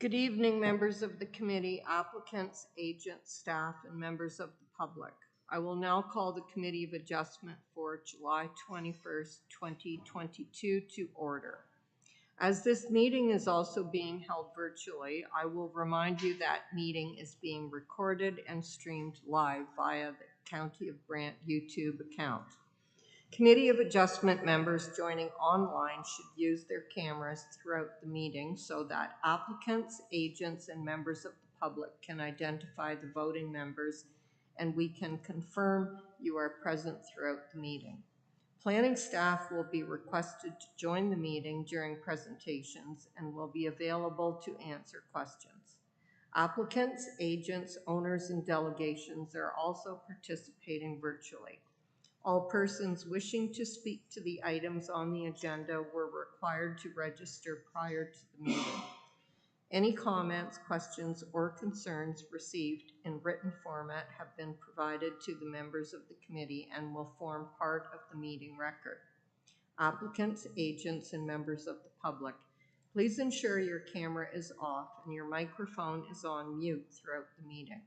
Good evening, members of the committee, applicants, agents, staff, and members of the public. I will now call the Committee of Adjustment for July 21st, 2022 to order. As this meeting is also being held virtually, I will remind you that meeting is being recorded and streamed live via the County of Brant YouTube account. Committee of Adjustment members joining online should use their cameras throughout the meeting so that applicants, agents, and members of the public can identify the voting members and we can confirm you are present throughout the meeting. Planning staff will be requested to join the meeting during presentations and will be available to answer questions. Applicants, agents, owners, and delegations are also participating virtually. All persons wishing to speak to the items on the agenda were required to register prior to the meeting. Any comments, questions, or concerns received in written format have been provided to the members of the committee and will form part of the meeting record. Applicants, agents, and members of the public, please ensure your camera is off and your microphone is on mute throughout the meeting.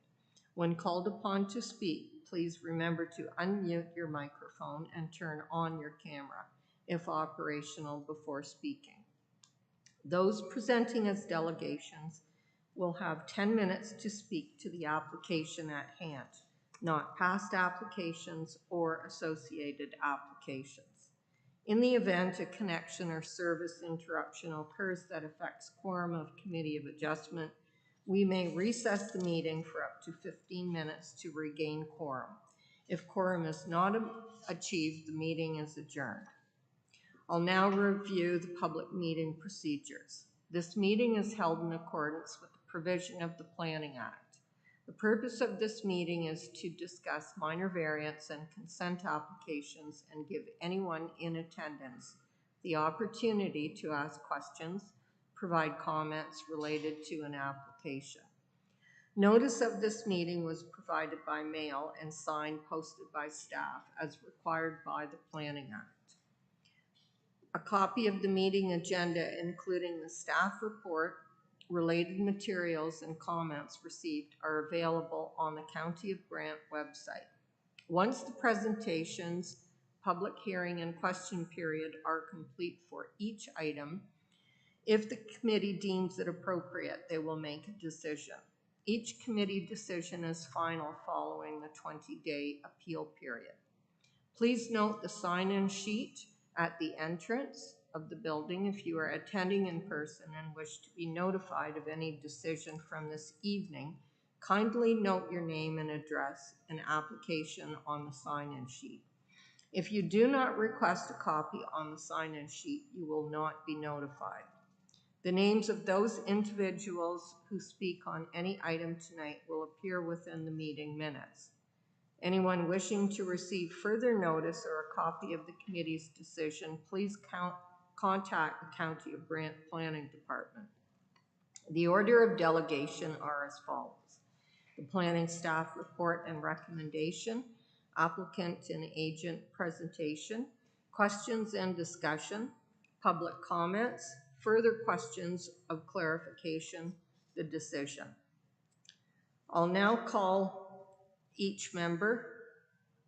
When called upon to speak, please remember to unmute your microphone and turn on your camera, if operational, before speaking. Those presenting as delegations will have 10 minutes to speak to the application at hand, not past applications or associated applications. In the event a connection or service interruption occurs that affects quorum of Committee of Adjustment, we may recess the meeting for up to 15 minutes to regain quorum. If quorum is not achieved, the meeting is adjourned. I'll now review the public meeting procedures. This meeting is held in accordance with the provision of the Planning Act. The purpose of this meeting is to discuss minor variance and consent applications and give anyone in attendance the opportunity to ask questions, provide comments related to an application. Notice of this meeting was provided by mail and signed posted by staff as required by the Planning Act. A copy of the meeting agenda, including the staff report, related materials, and comments received are available on the County of Brant website. Once the presentations, public hearing, and question period are complete for each item, if the committee deems it appropriate, they will make a decision. Each committee decision is final following the 20-day appeal period. Please note the sign-in sheet at the entrance of the building if you are attending in person and wish to be notified of any decision from this evening. Kindly note your name and address and application on the sign-in sheet. If you do not request a copy on the sign-in sheet, you will not be notified. The names of those individuals who speak on any item tonight will appear within the meeting minutes. Anyone wishing to receive further notice or a copy of the committee's decision, please contact the County of Brant Planning Department. The order of delegation are as follows: the planning staff report and recommendation, applicant and agent presentation, questions and discussion, public comments, further questions of clarification, the decision. I'll now call each member,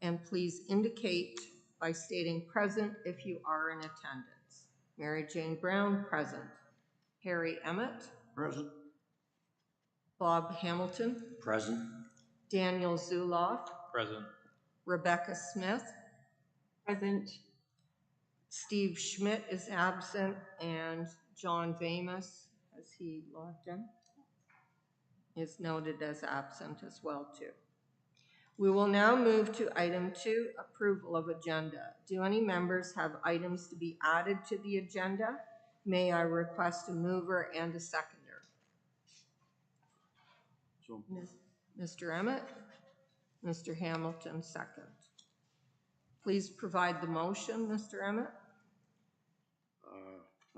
and please indicate by stating present if you are in attendance. Mary Jane Brown, present. Harry Emmett, present. Bob Hamilton, Present. Daniel Zuloff, Present. Rebecca Smith, present. Steve Schmidt is absent, and John Vamus, has he logged in, is noted as absent as well too. We will now move to item 2, approval of agenda. Do any members have items to be added to the agenda? May I request a mover and a seconder? So, Mr. Emmett, Mr. Hamilton, second. Please provide the motion, Mr. Emmett.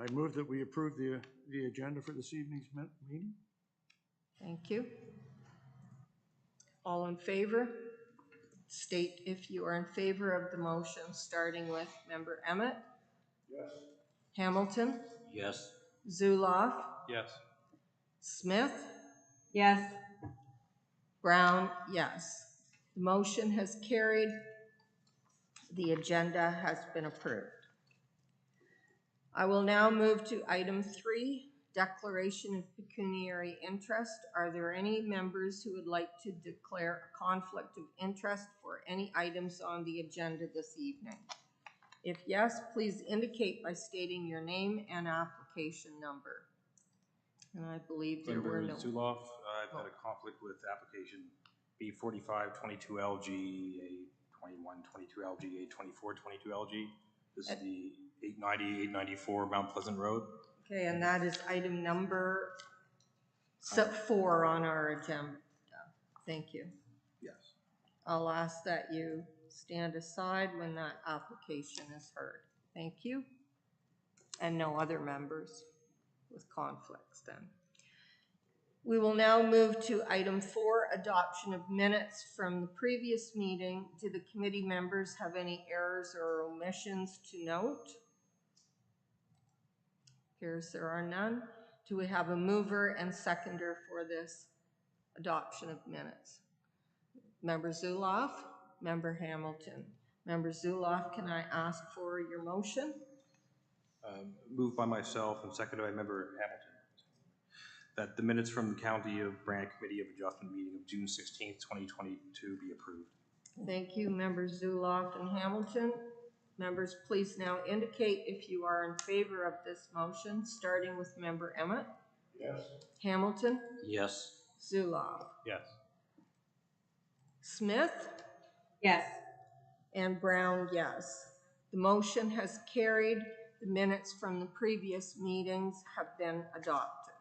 I move that we approve the agenda for this evening's meeting. Thank you. All in favor? State if you are in favor of the motion, starting with member Emmett. Yes. Hamilton. Yes. Zuloff. Yes. Smith? Yes. Brown, yes. The motion has carried. The agenda has been approved. I will now move to item 3, declaration of pecuniary interest. Are there any members who would like to declare a conflict of interest for any items on the agenda this evening? If yes, please indicate by stating your name and application number. And I believe there were no. Zuloff, I've had a conflict with application B4522LG, A2122LG, A2422LG. This is the 890, 894 Mount Pleasant Road. Okay, and that is item number 4 on our agenda. Thank you. Yes. I'll ask that you stand aside when that application is heard. Thank you. And no other members with conflicts then. We will now move to item 4, adoption of minutes from the previous meeting. Do the committee members have any errors or omissions to note? Appears there are none. Do we have a mover and seconder for this adoption of minutes? Member Zuloff, Member Hamilton. Member Zuloff, can I ask for your motion? Moved by myself and seconded by Member Hamilton, that the minutes from the County of Brant Committee of Adjustment meeting of June 16th, 2022 be approved. Thank you, Members Zuloff and Hamilton. Members, please now indicate if you are in favor of this motion, starting with Member Emmett. Yes. Hamilton. Yes. Zuloff. Yes. Smith. Yes. And Brown, yes. The motion has carried. The minutes from the previous meetings have been adopted.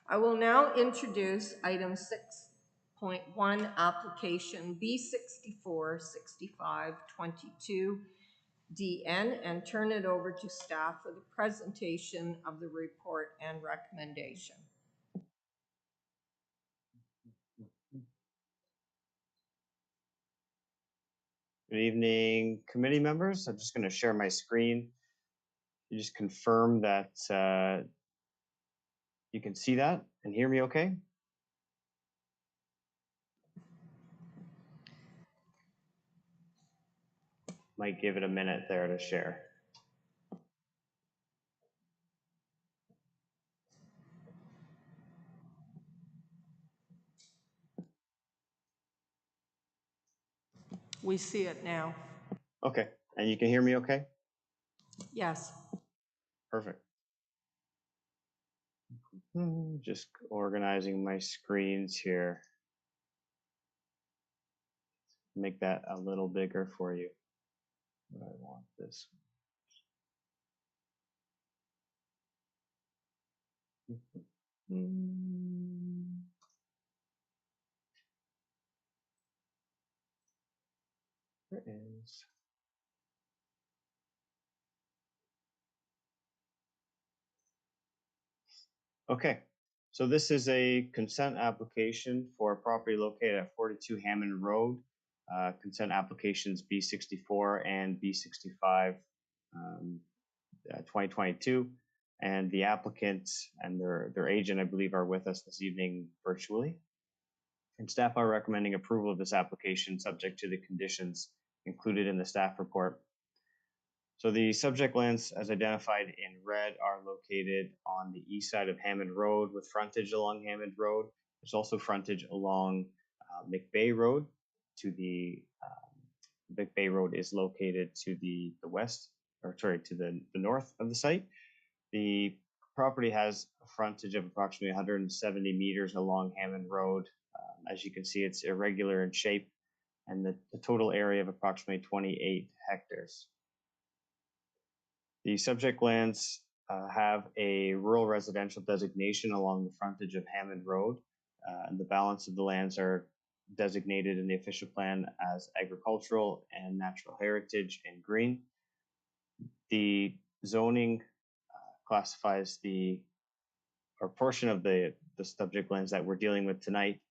I will now introduce item 6.1, application B646522DN, and turn it over to staff for the presentation of the report and recommendation. Good evening, committee members. I'm just going to share my screen. You just confirm that you can see that and hear me okay? Might give it a minute there to share. We see it now. Okay, and you can hear me okay? Yes. Perfect. Just organizing my screens here. Make that a little bigger for you. I want this. There is. Okay, so this is a consent application for a property located at 42 Hammond Road. Consent applications B64 and B65 2022. And the applicant and their agent, I believe, are with us this evening virtually. And staff are recommending approval of this application subject to the conditions included in the staff report. So the subject lands, as identified in red, are located on the east side of Hammond Road with frontage along Hammond Road. There's also frontage along McBay Road. To the McBay Road is located to the west, or sorry, to the north of the site. The property has a frontage of approximately 170 meters along Hammond Road. As you can see, it's irregular in shape, and the total area of approximately 28 hectares. The subject lands have a rural residential designation along the frontage of Hammond Road, and the balance of the lands are designated in the official plan as agricultural and natural heritage in green. The zoning classifies or portion of the subject lands that we're dealing with tonight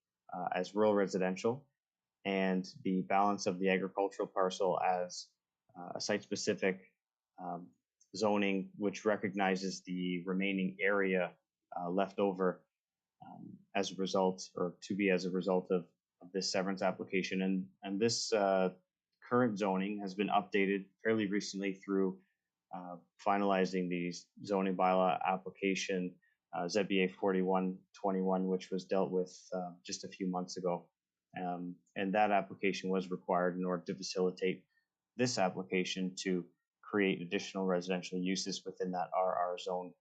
as rural residential, and the balance of the agricultural parcel as a site-specific zoning, which recognizes the remaining area left over as a result, or to be as a result of this severance application. And this current zoning has been updated fairly recently through finalizing the zoning bylaw application ZBA 4121, which was dealt with just a few months ago. And that application was required in order to facilitate this application to create additional residential uses within that RR zone.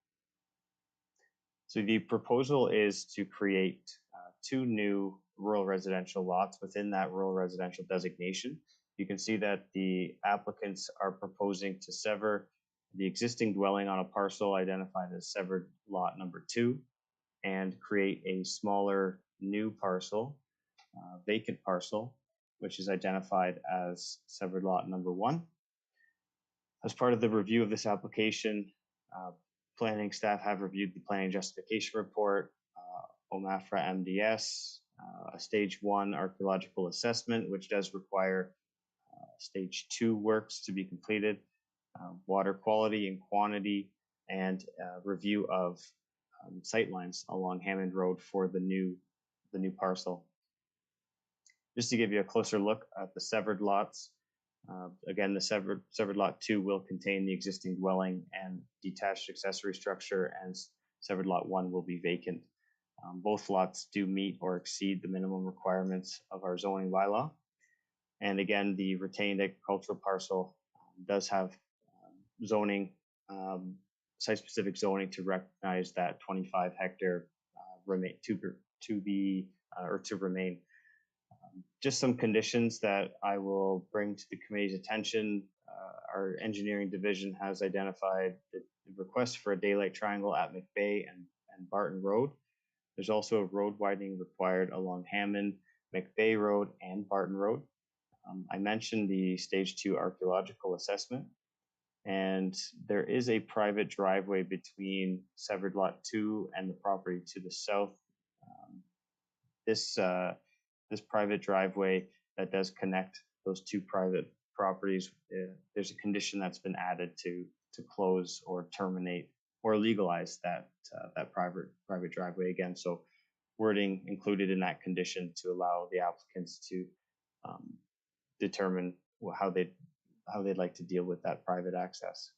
So the proposal is to create two new rural residential lots within that rural residential designation. You can see that the applicants are proposing to sever the existing dwelling on a parcel identified as severed lot number 2 and create a smaller new parcel, vacant parcel, which is identified as severed lot number 1. As part of the review of this application, planning staff have reviewed the planning justification report, OMAFRA MDS, a stage 1 archaeological assessment, which does require stage 2 works to be completed, water quality and quantity, and review of sightlines along Hammond Road for the new parcel. Just to give you a closer look at the severed lots, again, the severed lot 2 will contain the existing dwelling and detached accessory structure, and severed lot 1 will be vacant. Both lots do meet or exceed the minimum requirements of our zoning bylaw. And again, the retained agricultural parcel does have zoning, site-specific zoning to recognize that 25 hectare to remain. Just some conditions that I will bring to the committee's attention. Our engineering division has identified the request for a daylight triangle at McBay and Barton Road. There's also a road widening required along Hammond, McBay Road, and Barton Road. I mentioned the stage 2 archaeological assessment, and there is a private driveway between severed lot 2 and the property to the south. This private driveway that does connect those two private properties, there's a condition that's been added to close or terminate or legalize that private driveway again. So wording included in that condition to allow the applicants to determine how they'd like to deal with that private access.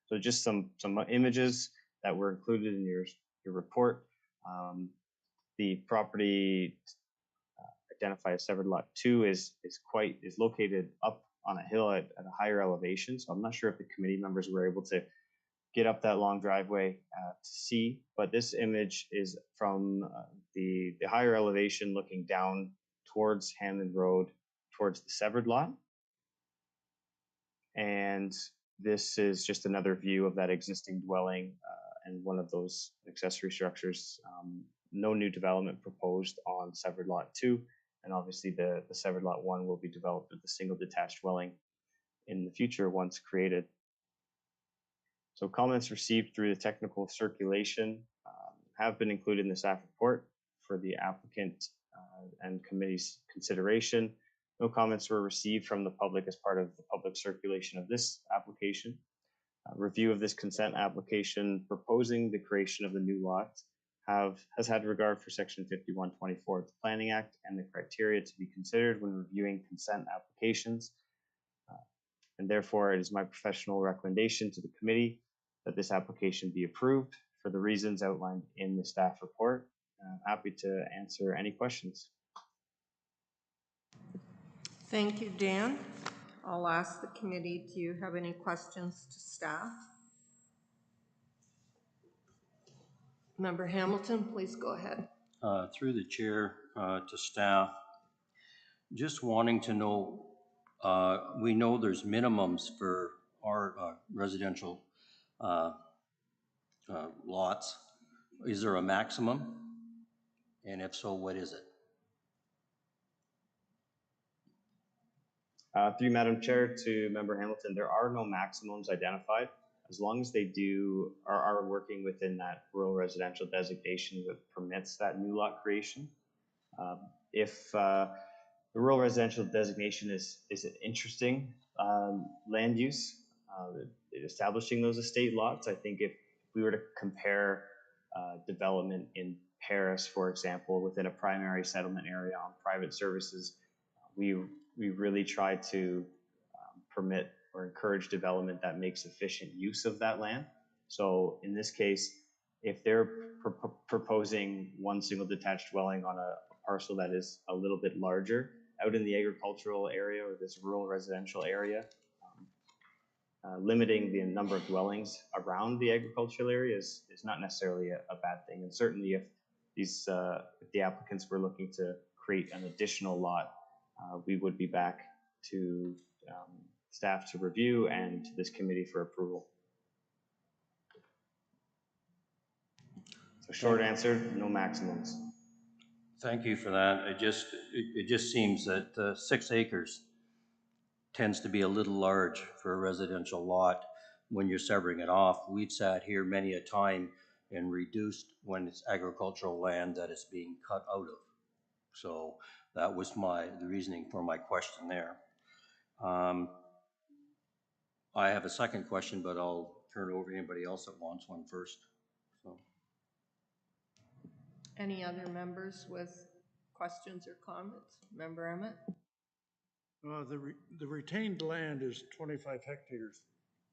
So just some images that were included in your report. The property identified as severed lot 2 is located up on a hill at a higher elevation. So I'm not sure if the committee members were able to get up that long driveway to see, but this image is from the higher elevation looking down towards Hammond Road, towards the severed lot. And this is just another view of that existing dwelling and one of those accessory structures. No new development proposed on severed lot 2. And obviously the severed lot 1 will be developed with a single detached dwelling in the future once created. So comments received through the technical circulation have been included in the staff report for the applicant and committee's consideration. No comments were received from the public as part of the public circulation of this application. Review of this consent application proposing the creation of the new lot has had regard for section 5124 of the Planning Act and the criteria to be considered when reviewing consent applications. And therefore, it is my professional recommendation to the committee that this application be approved for the reasons outlined in the staff report. I'm happy to answer any questions. Thank you, Dan. I'll ask the committee, do you have any questions to staff? Member Hamilton, please go ahead. Through the chair to staff, just wanting to know, we know there's minimums for our residential lots. Is there a maximum? And if so, what is it? Through Madam Chair to Member Hamilton, there are no maximums identified as long as they are working within that rural residential designation that permits that new lot creation. If the rural residential designation is an interesting land use, establishing those estate lots. I think if we were to compare development in Paris, for example, within a primary settlement area on private services, we really try to permit or encourage development that makes efficient use of that land. So in this case, if they're proposing one single detached dwelling on a parcel that is a little bit larger out in the agricultural area or this rural residential area, limiting the number of dwellings around the agricultural area is not necessarily a bad thing. And certainly if these if the applicants were looking to create an additional lot, we would be back to staff to review and to this committee for approval. So short answer, no maximums. Thank you for that. It just seems that 6 acres tends to be a little large for a residential lot when you're severing it off. We've sat here many a time and reduced when it's agricultural land that is being cut out of. So that was the reasoning for my question there. I have a second question, but I'll turn it over to anybody else that wants one first. So. Any other members with questions or comments? Member Emmett? The retained land is 25 hectares,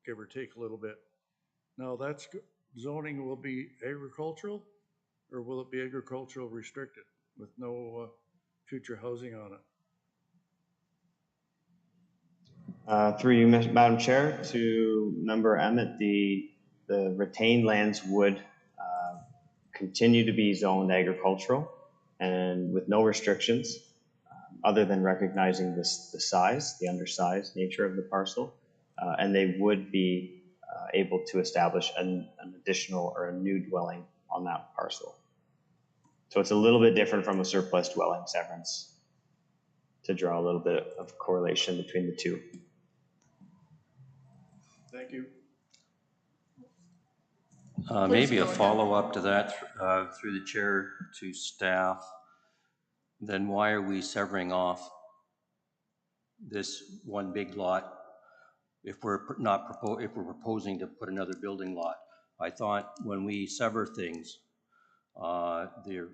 give or take a little bit. Now that's zoning will be agricultural, or will it be agricultural restricted with no future housing on it? Through you, Madam Chair, to Member Emmett, the retained lands would continue to be zoned agricultural and with no restrictions other than recognizing the size, the undersized nature of the parcel, and they would be able to establish an additional or a new dwelling on that parcel. So it's a little bit different from a surplus dwelling severance, to draw a little bit of correlation between the two. Thank you. Maybe go a ahead. follow-up to that through the chair to staff. Then why are we severing off this one big lot if we're proposing to put another building lot? I thought when we sever things, the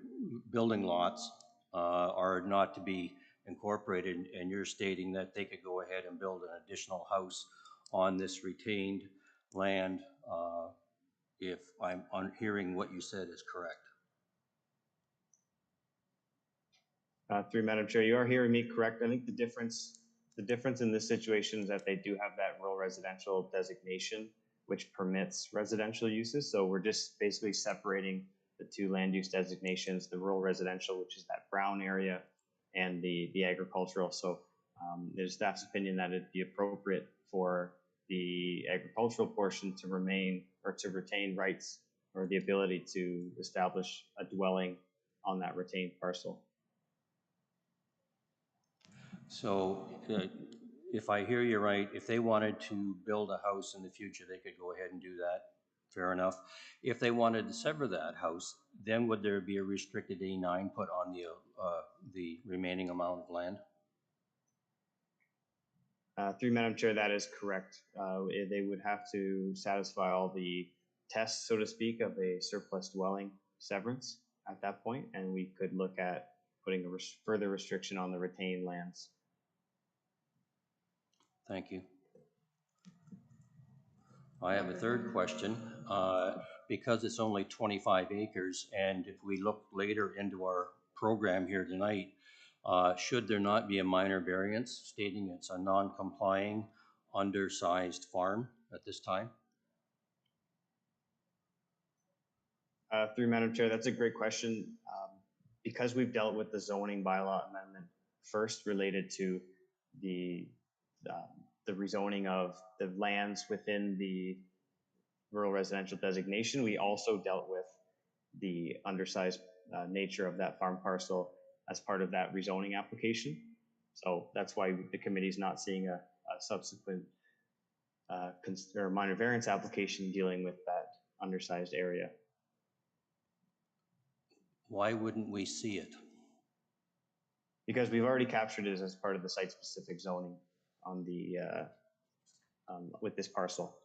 building lots are not to be incorporated, and you're stating that they could go ahead and build an additional house on this retained land if I'm hearing what you said is correct. Through Madam Chair, you are hearing me correct. I think the difference in this situation is that they do have that rural residential designation, which permits residential uses. So we're just basically separating the two land use designations, the rural residential, which is that brown area, and the agricultural. So there's staff's opinion that it'd be appropriate for the agricultural portion to remain or to retain rights or the ability to establish a dwelling on that retained parcel. So if I hear you right, if they wanted to build a house in the future, they could go ahead and do that. Fair enough. If they wanted to sever that house, then would there be a restricted A9 put on the remaining amount of land? Through Madam Chair, that is correct. They would have to satisfy all the tests, so to speak, of a surplus dwelling severance at that point, and we could look at putting a further restriction on the retained lands. Thank you. I have a third question. Because it's only 25 acres, and if we look later into our program here tonight, should there not be a minor variance stating it's a non-complying, undersized farm at this time? Through Madam Chair, that's a great question. Because we've dealt with the zoning bylaw amendment first related to the rezoning of the lands within the rural residential designation, we also dealt with the undersized nature of that farm parcel as part of that rezoning application. So that's why the committee is not seeing a subsequent or minor variance application dealing with that undersized area. Why wouldn't we see it? Because we've already captured it as part of the site-specific zoning on the with this parcel.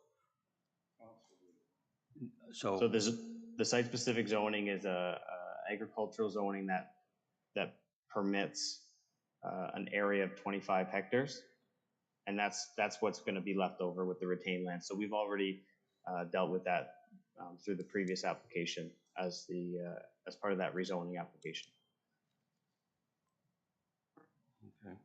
So, So there's the site-specific zoning is a agricultural zoning that permits an area of 25 hectares, and that's what's going to be left over with the retained land. So we've already dealt with that through the previous application as part of that rezoning application. okay.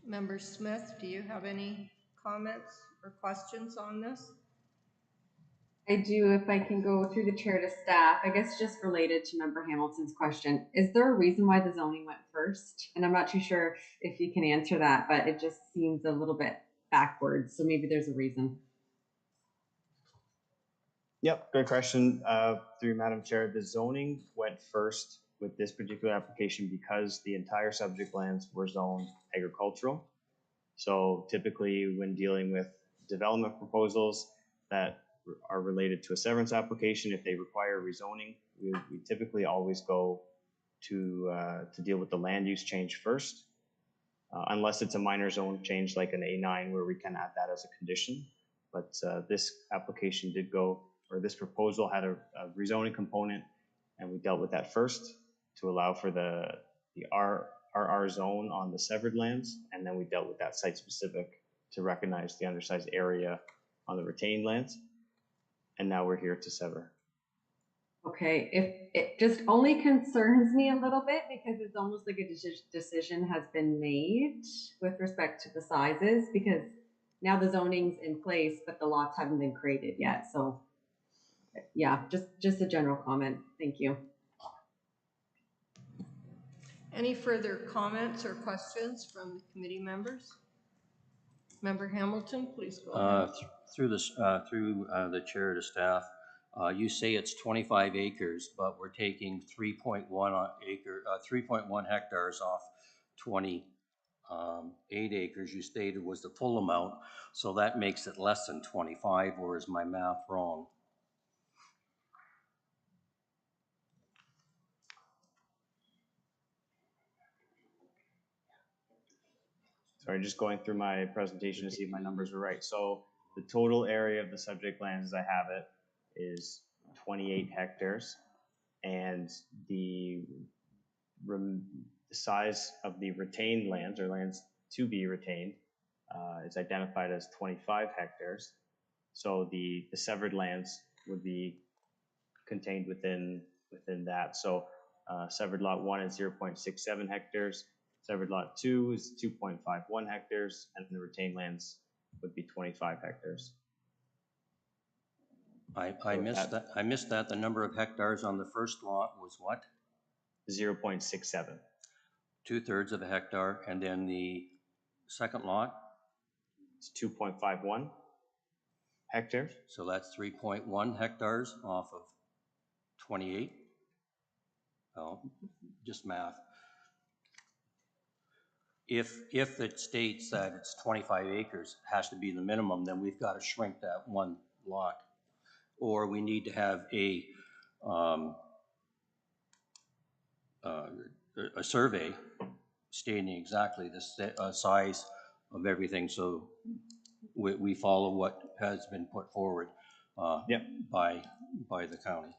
Member Smith, do you have any comments or questions on this? I do, if I can go through the chair to staff, I guess just related to Member Hamilton's question. Is there a reason why the zoning went first? And I'm not too sure if you can answer that, but it just seems a little bit backwards. So maybe there's a reason. Yep, good question. Through Madam Chair, the zoning went first with this particular application because the entire subject lands were zoned agricultural. So typically when dealing with development proposals that are related to a severance application, if they require rezoning, we typically always go to deal with the land use change first, unless it's a minor zone change like an A9 where we can add that as a condition. But this application did go, or this proposal had a rezoning component, and we dealt with that first to allow for the RR zone on the severed lands, and then we dealt with that site specific to recognize the undersized area on the retained lands. And now we're here to sever. Okay, if it just only concerns me a little bit because it's almost like a decision has been made with respect to the sizes, because now the zoning's in place, but the lots haven't been created yet. So yeah, just a general comment. Thank you. Any further comments or questions from the committee members? Member Hamilton, please go ahead. Through the chair to staff, you say it's 25 acres, but we're taking 3.1 hectares off 28 acres. You stated was the full amount, so that makes it less than 25, or is my math wrong? Sorry, just going through my presentation to see if my numbers are right. So the total area of the subject lands as I have it is 28 hectares, and the size of the retained lands or lands to be retained is identified as 25 hectares. So the severed lands would be contained within that. So severed lot 1 is 0.67 hectares. Severed lot 2 is 2.51 hectares, and the retained lands would be 25 hectares. I missed that. I missed that. The number of hectares on the first lot was what? 0.67. 2/3 of a hectare, and then the second lot? It's 2.51 hectares. So that's 3.1 hectares off of 28. Oh, just math. If it states that it's 25 acres, it has to be the minimum, then we've got to shrink that one lot. Or we need to have a survey stating exactly the size of everything, so we follow what has been put forward Yep. by the county.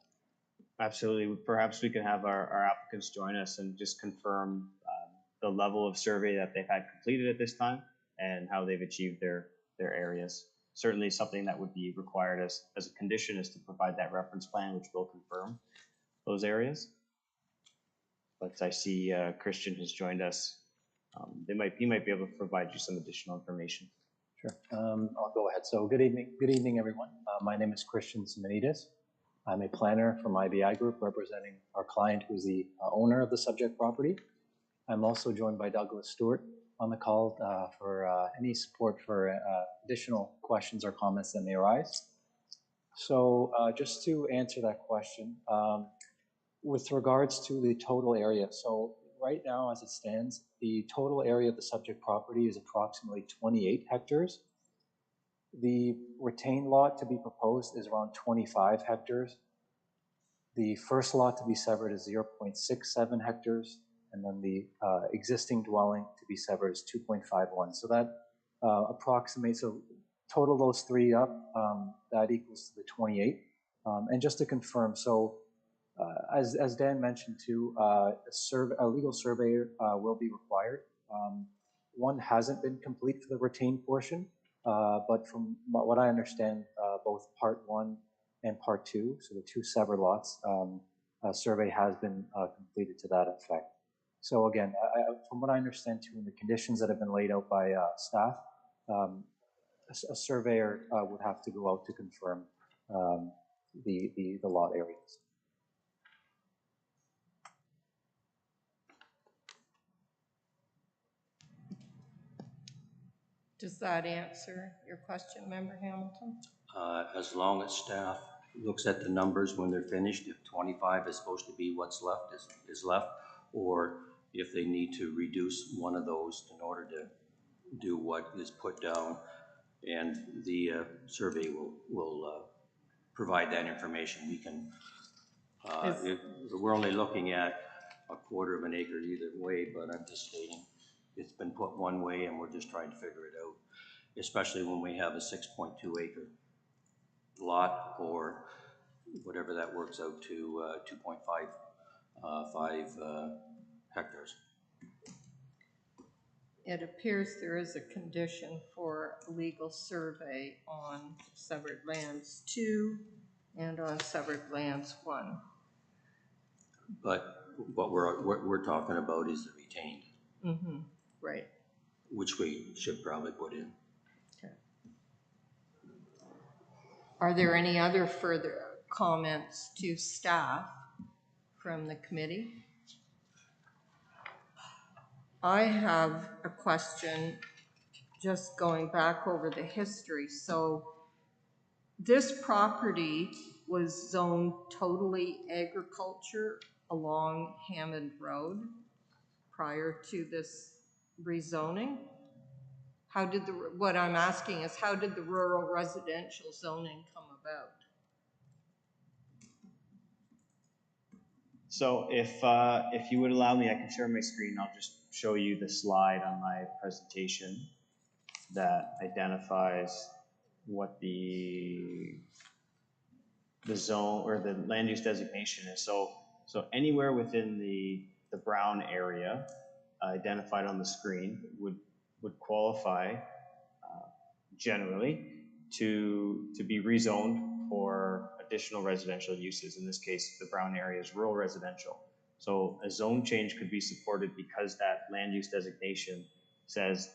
Absolutely. Perhaps we can have our applicants join us and just confirm the level of survey that they've had completed at this time and how they've achieved their areas. Certainly something that would be required as a condition is to provide that reference plan, which will confirm those areas. But I see Christian has joined us. He might be able to provide you some additional information. Sure. I'll go ahead. So good evening, everyone. My name is Christian Simonides. I'm a planner from IBI Group representing our client, who's the owner of the subject property. I'm also joined by Douglas Stewart on the call for any support for additional questions or comments that may arise. So just to answer that question, with regards to the total area, so right now as it stands, the total area of the subject property is approximately 28 hectares. The retained lot to be proposed is around 25 hectares. The first lot to be severed is 0.67 hectares, and then the existing dwelling to be severed is 2.51. So that approximate, so total those three up, that equals to the 28. And just to confirm, so as Dan mentioned too, a legal surveyor will be required. One hasn't been complete for the retained portion, but from what I understand, both part 1 and part 2, so the 2 severed lots, a survey has been completed to that effect. So again, from what I understand too, in the conditions that have been laid out by staff, a surveyor would have to go out to confirm the lot areas. Does that answer your question, Member Hamilton? As long as staff looks at the numbers when they're finished, if 25 is supposed to be what's left is left, or if they need to reduce one of those in order to do what is put down, and the survey will provide that information. We can, we're only looking at a quarter of an acre either way, but I'm just stating it's been put one way and we're just trying to figure it out, especially when we have a 6.2 acre lot, or whatever that works out to 2.5 hectares. It appears there is a condition for a legal survey on severed lands 2 and on severed lands 1. But what we're talking about is the retained, Mm-hmm. Right. which we should probably put in. Okay. Are there any other further comments to staff from the committee? I have a question, just going back over the history. So this property was zoned totally agriculture along Hammond Road prior to this rezoning. How did what I'm asking is, how did the rural residential zoning come about? So if you would allow me, I can share my screen. I'll just show you the slide on my presentation that identifies what the zone or the land use designation is. So anywhere within the brown area identified on the screen would qualify generally to be rezoned for additional residential uses. In this case, the brown area is rural residential. So a zone change could be supported because that land use designation says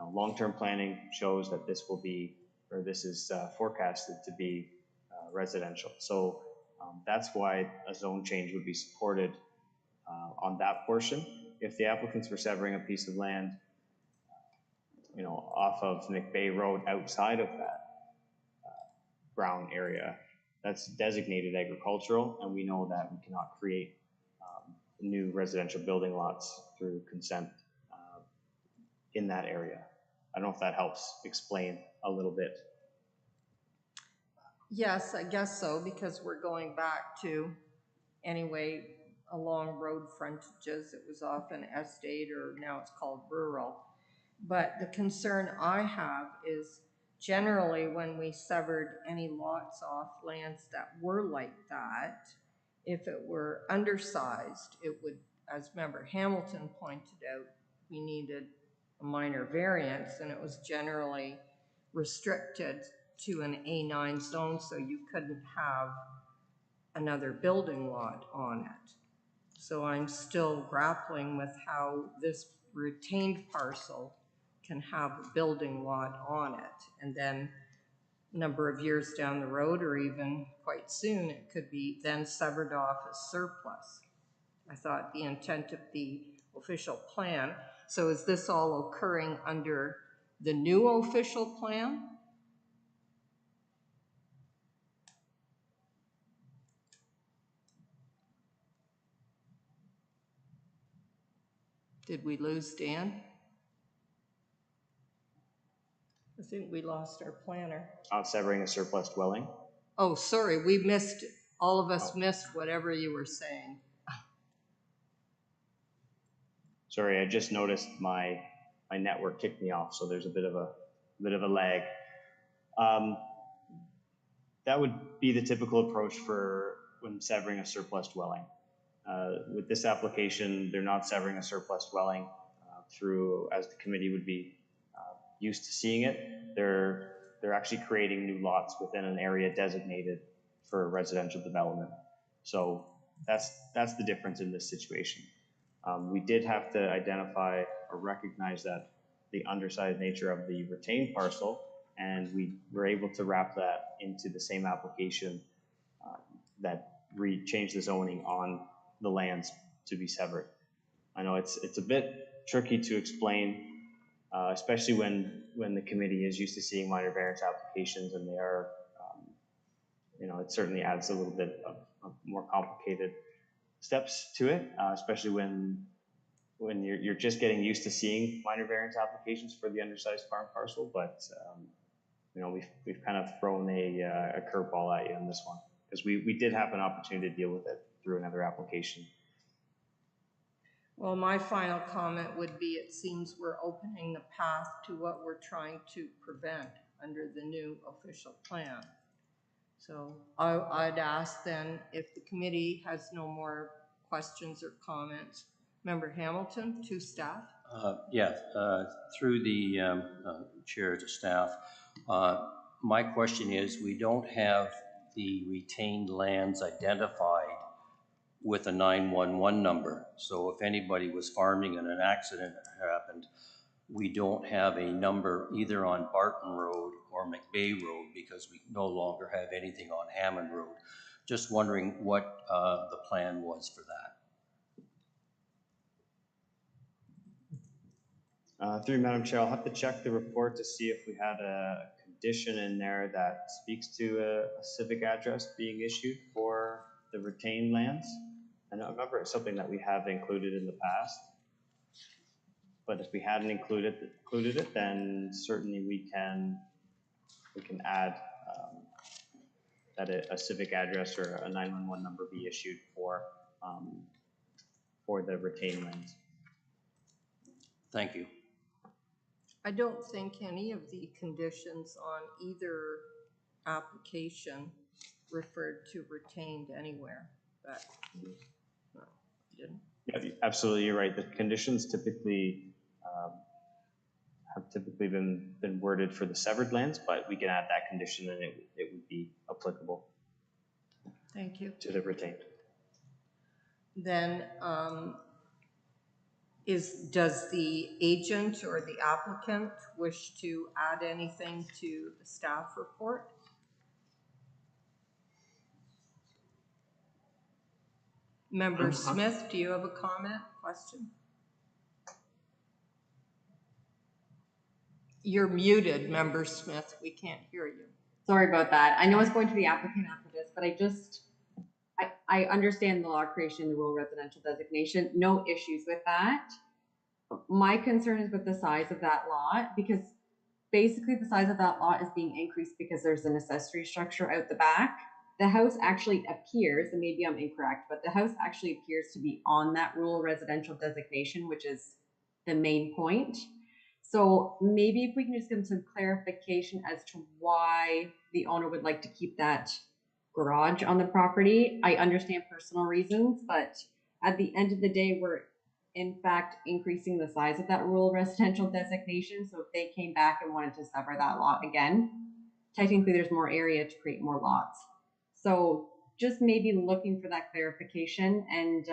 long-term planning shows that this will be, or this is forecasted to be residential. So that's why a zone change would be supported on that portion. If the applicants were severing a piece of land, off of McBay Road outside of that brown area, that's designated agricultural, and we know that we cannot create new residential building lots through consent in that area. I don't know if that helps explain a little bit. Yes, I guess so, because we're going back to, anyway, along road frontages. It was often estate, or now it's called rural. But the concern I have is generally when we severed any lots off lands that were like that, if it were undersized, it would, as Member Hamilton pointed out, we needed a minor variance, and it was generally restricted to an A9 zone, so you couldn't have another building lot on it. So I'm still grappling with how this retained parcel can have a building lot on it, and then a number of years down the road, or even quite soon, it could be then severed off as surplus. I thought the intent of the official plan. So is this all occurring under the new official plan? Did we lose Dan? I think we lost our planner. Severing a surplus dwelling. Oh, sorry, we missed, all of us missed whatever you were saying. Sorry, I just noticed my my network kicked me off, so there's a bit of a lag. That would be the typical approach for when severing a surplus dwelling. With this application, they're not severing a surplus dwelling through, as the committee would be used to seeing it. They're actually creating new lots within an area designated for residential development. So that's the difference in this situation. We did have to identify or recognize that the undersized nature of the retained parcel, and we were able to wrap that into the same application that changed the zoning on the lands to be severed. I know it's a bit tricky to explain, especially when the committee is used to seeing minor variance applications, and they are, it certainly adds a little bit of more complicated steps to it, especially when you're just getting used to seeing minor variance applications for the undersized farm parcel. But we've kind of thrown a curveball at you on this one, because we did have an opportunity to deal with it through another application. Well, my final comment would be, it seems we're opening the path to what we're trying to prevent under the new official plan. So I'd ask then, if the committee has no more questions or comments, Member Hamilton to staff. Through the chair to staff, my question is, we don't have the retained lands identified with a 911 number. So if anybody was farming and an accident happened, we don't have a number either on Barton Road or McBay Road, because we no longer have anything on Hammond Road. Just wondering what the plan was for that. Through Madam Chair, I'll have to check the report to see if we had a condition in there that speaks to a civic address being issued for the retained lands. And I remember it's something that we have included in the past. But if we hadn't included it, then certainly we can add that a civic address or a 911 number be issued for the retained lands. Thank you. I don't think any of the conditions on either application referred to retained anywhere, but no, didn't. Yeah, absolutely, you're right. The conditions typically have been worded for the severed lands, but we can add that condition and it would be applicable. Thank you. To the retained. Then does the agent or the applicant wish to add anything to the staff report? Member Smith, do you have a comment, question? You're muted, Member Smith. We can't hear you. Sorry about that. I know it's going to the applicant after this, but I understand the law creation, the rural residential designation, no issues with that. My concern is with the size of that lot, because basically the size of that lot is being increased because there's an accessory structure out the back. The house actually appears, and maybe I'm incorrect, but the house actually appears to be on that rural residential designation, which is the main point. So maybe if we can just give some clarification as to why the owner would like to keep that garage on the property. I understand personal reasons, but at the end of the day, we're in fact increasing the size of that rural residential designation. So if they came back and wanted to sever that lot again, technically there's more area to create more lots. So just maybe looking for that clarification. And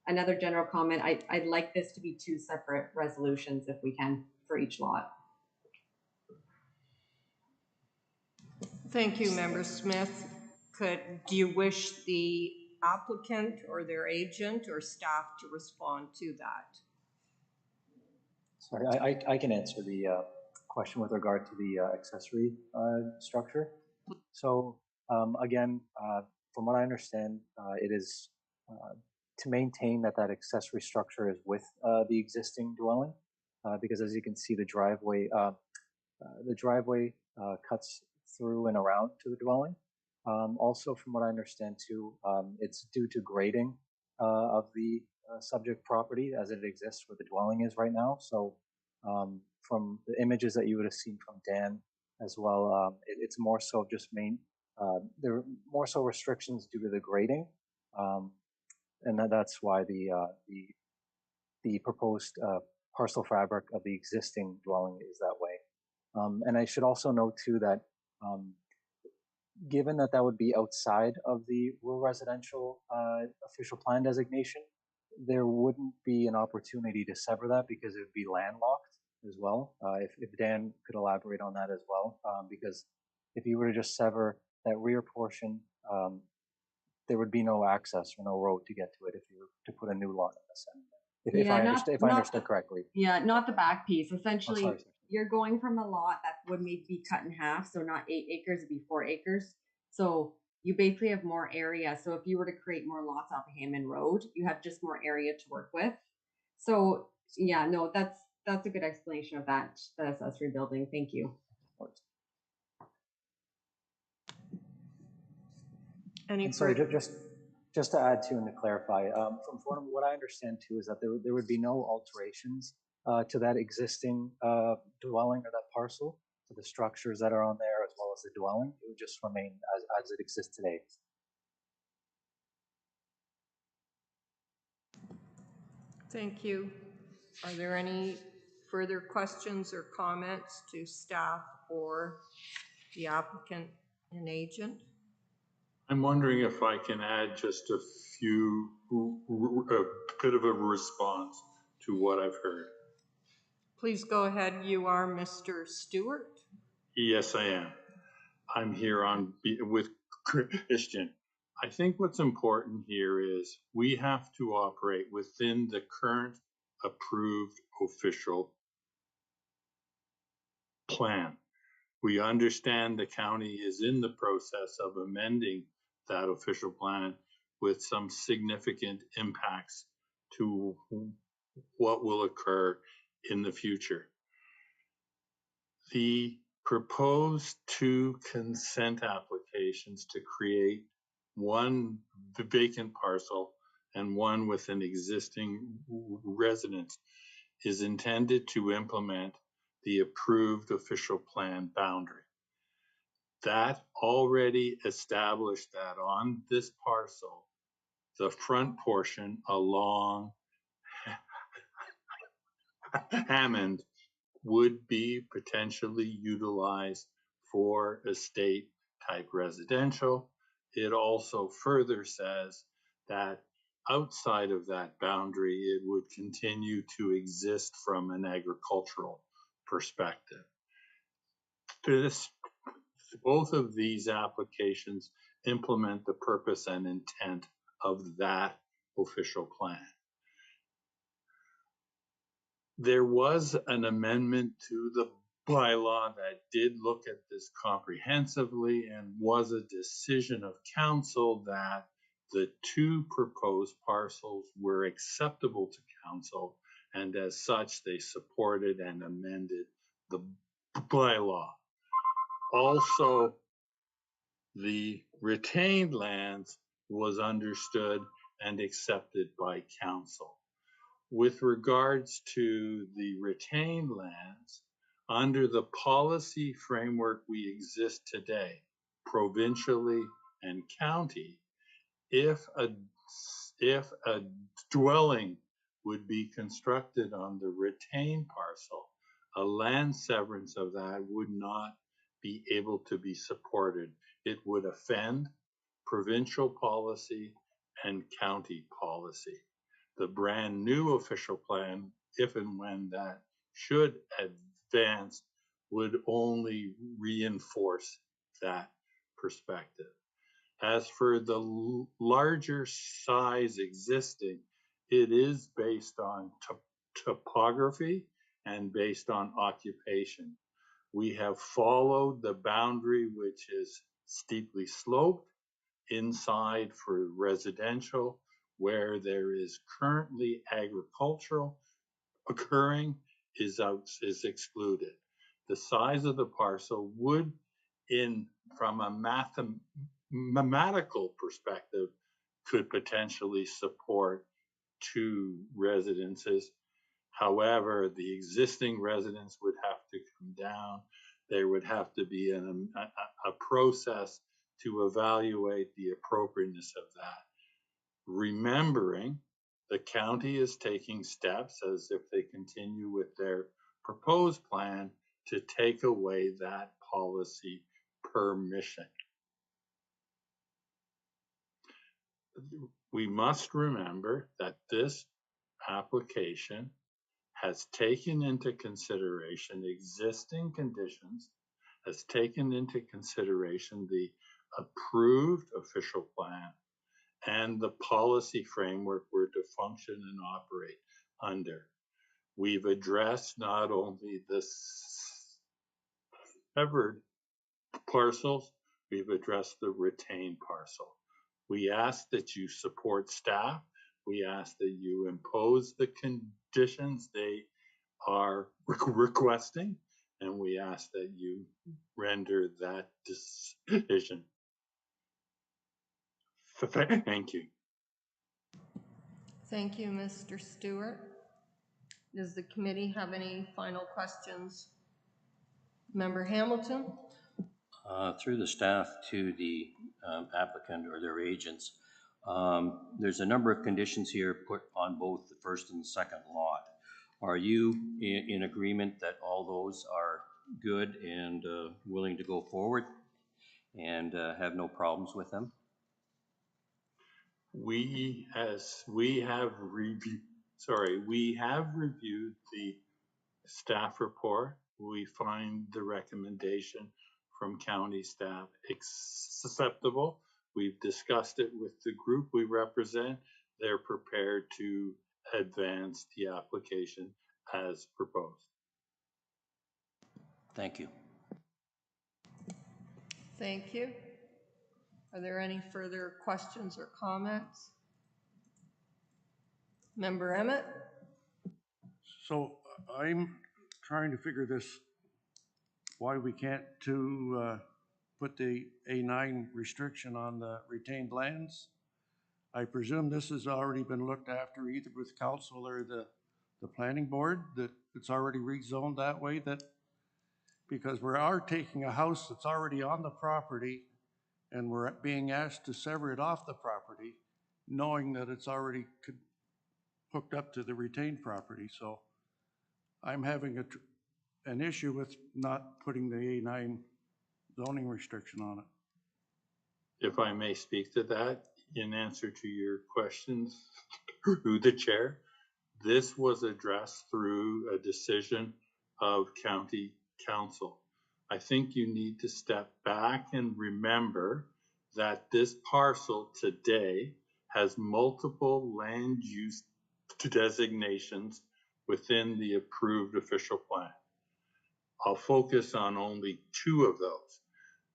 another general comment, I'd like this to be 2 separate resolutions if we can for each lot. Thank you, Member Smith. Do you wish the applicant or their agent or staff to respond to that? Sorry, I can answer the question with regard to the accessory structure. So again, from what I understand, it is to maintain that accessory structure is with the existing dwelling, because as you can see, the driveway cuts through and around to the dwelling. Also, from what I understand too, it's due to grading of the subject property as it exists where the dwelling is right now. So From the images that you would have seen from Dan as well, it's more so just there are more so restrictions due to the grading, and that's why the proposed parcel fabric of the existing dwelling is that way. And I should also note too that given that that would be outside of the rural residential official plan designation, there wouldn't be an opportunity to sever that because it would be landlocked as well. If Dan could elaborate on that as well, because if you were to just sever that rear portion, there would be no access or no road to get to it if you were to put a new lot in the center. If I understood correctly. Yeah, not the back piece. Essentially, sorry. you're going from a lot that would maybe be cut in half, so not 8 acres, it'd be 4 acres. So you basically have more area. So if you were to create more lots off of Hammond Road, you have just more area to work with. So yeah, no, that's a good explanation of that accessory building. Thank you. Any And so further? just to add to and to clarify, from what I understand too is that there would be no alterations to that existing dwelling or that parcel, to the structures that are on there as well as the dwelling. It would just remain as it exists today. Thank you. Are there any further questions or comments to staff or the applicant and agent? I'm wondering if I can add just a bit of a response to what I've heard. Please go ahead. You are Mr. Stewart. Yes, I am. I'm here with Christian. I think what's important here is we have to operate within the current approved official plan. We understand the county is in the process of amending that official plan with some significant impacts to what will occur in the future. The proposed 2 consent applications to create one vacant parcel and one with an existing residence is intended to implement the approved official plan boundary. That already established that on this parcel, the front portion along Hammond would be potentially utilized for estate type residential. It also further says that outside of that boundary, it would continue to exist from an agricultural perspective. Both of these applications implement the purpose and intent of that official plan. There was an amendment to the bylaw that did look at this comprehensively and was a decision of council that the 2 proposed parcels were acceptable to council, and as such, they supported and amended the bylaw. Also, the retained lands was understood and accepted by council. With regards to the retained lands, under the policy framework we exist today, provincially and county, if a dwelling would be constructed on the retained parcel, a land severance of that would not be able to be supported. It would offend provincial policy and county policy. The brand new official plan, if and when that should advance, would only reinforce that perspective. As for the larger size existing, it is based on topography and based on occupation. We have followed the boundary, which is steeply sloped inside for residential, where there is currently agricultural occurring is excluded. The size of the parcel would, from a mathematical perspective, could potentially support 2 residences. However, the existing residents would have to come down. There would have to be a process to evaluate the appropriateness of that. Remembering the county is taking steps as if they continue with their proposed plan to take away that policy permission. We must remember that this application has taken into consideration existing conditions, has taken into consideration the approved official plan and the policy framework we're to function and operate under. We've addressed not only the severed parcels, we've addressed the retained parcel. We ask that you support staff. We ask that you impose the conditions they are requesting, and we ask that you render that decision. Thank you. Thank you, Mr. Stewart. Does the committee have any final questions? Member Hamilton? Through the staff to the applicant or their agents, there's a number of conditions here put on both the first and the second lot. Are you in agreement that all those are good and willing to go forward and have no problems with them? We have reviewed the staff report. We find the recommendation from county staff acceptable. We've discussed it with the group we represent. They're prepared to advance the application as proposed. Thank you. Thank you. Are there any further questions or comments? Member Emmett? So I'm trying to figure this, why we can't put the A9 restriction on the retained lands. I presume this has already been looked after either with council or the planning board, that it's already rezoned that way, that because we are taking a house that's already on the property and we're being asked to sever it off the property, knowing that it's already hooked up to the retained property. So I'm having an issue with not putting the A9 zoning restriction on it. If I may speak to that in answer to your questions through the chair, this was addressed through a decision of county council. I think you need to step back and remember that this parcel today has multiple land use designations within the approved official plan. I'll focus on only two of those.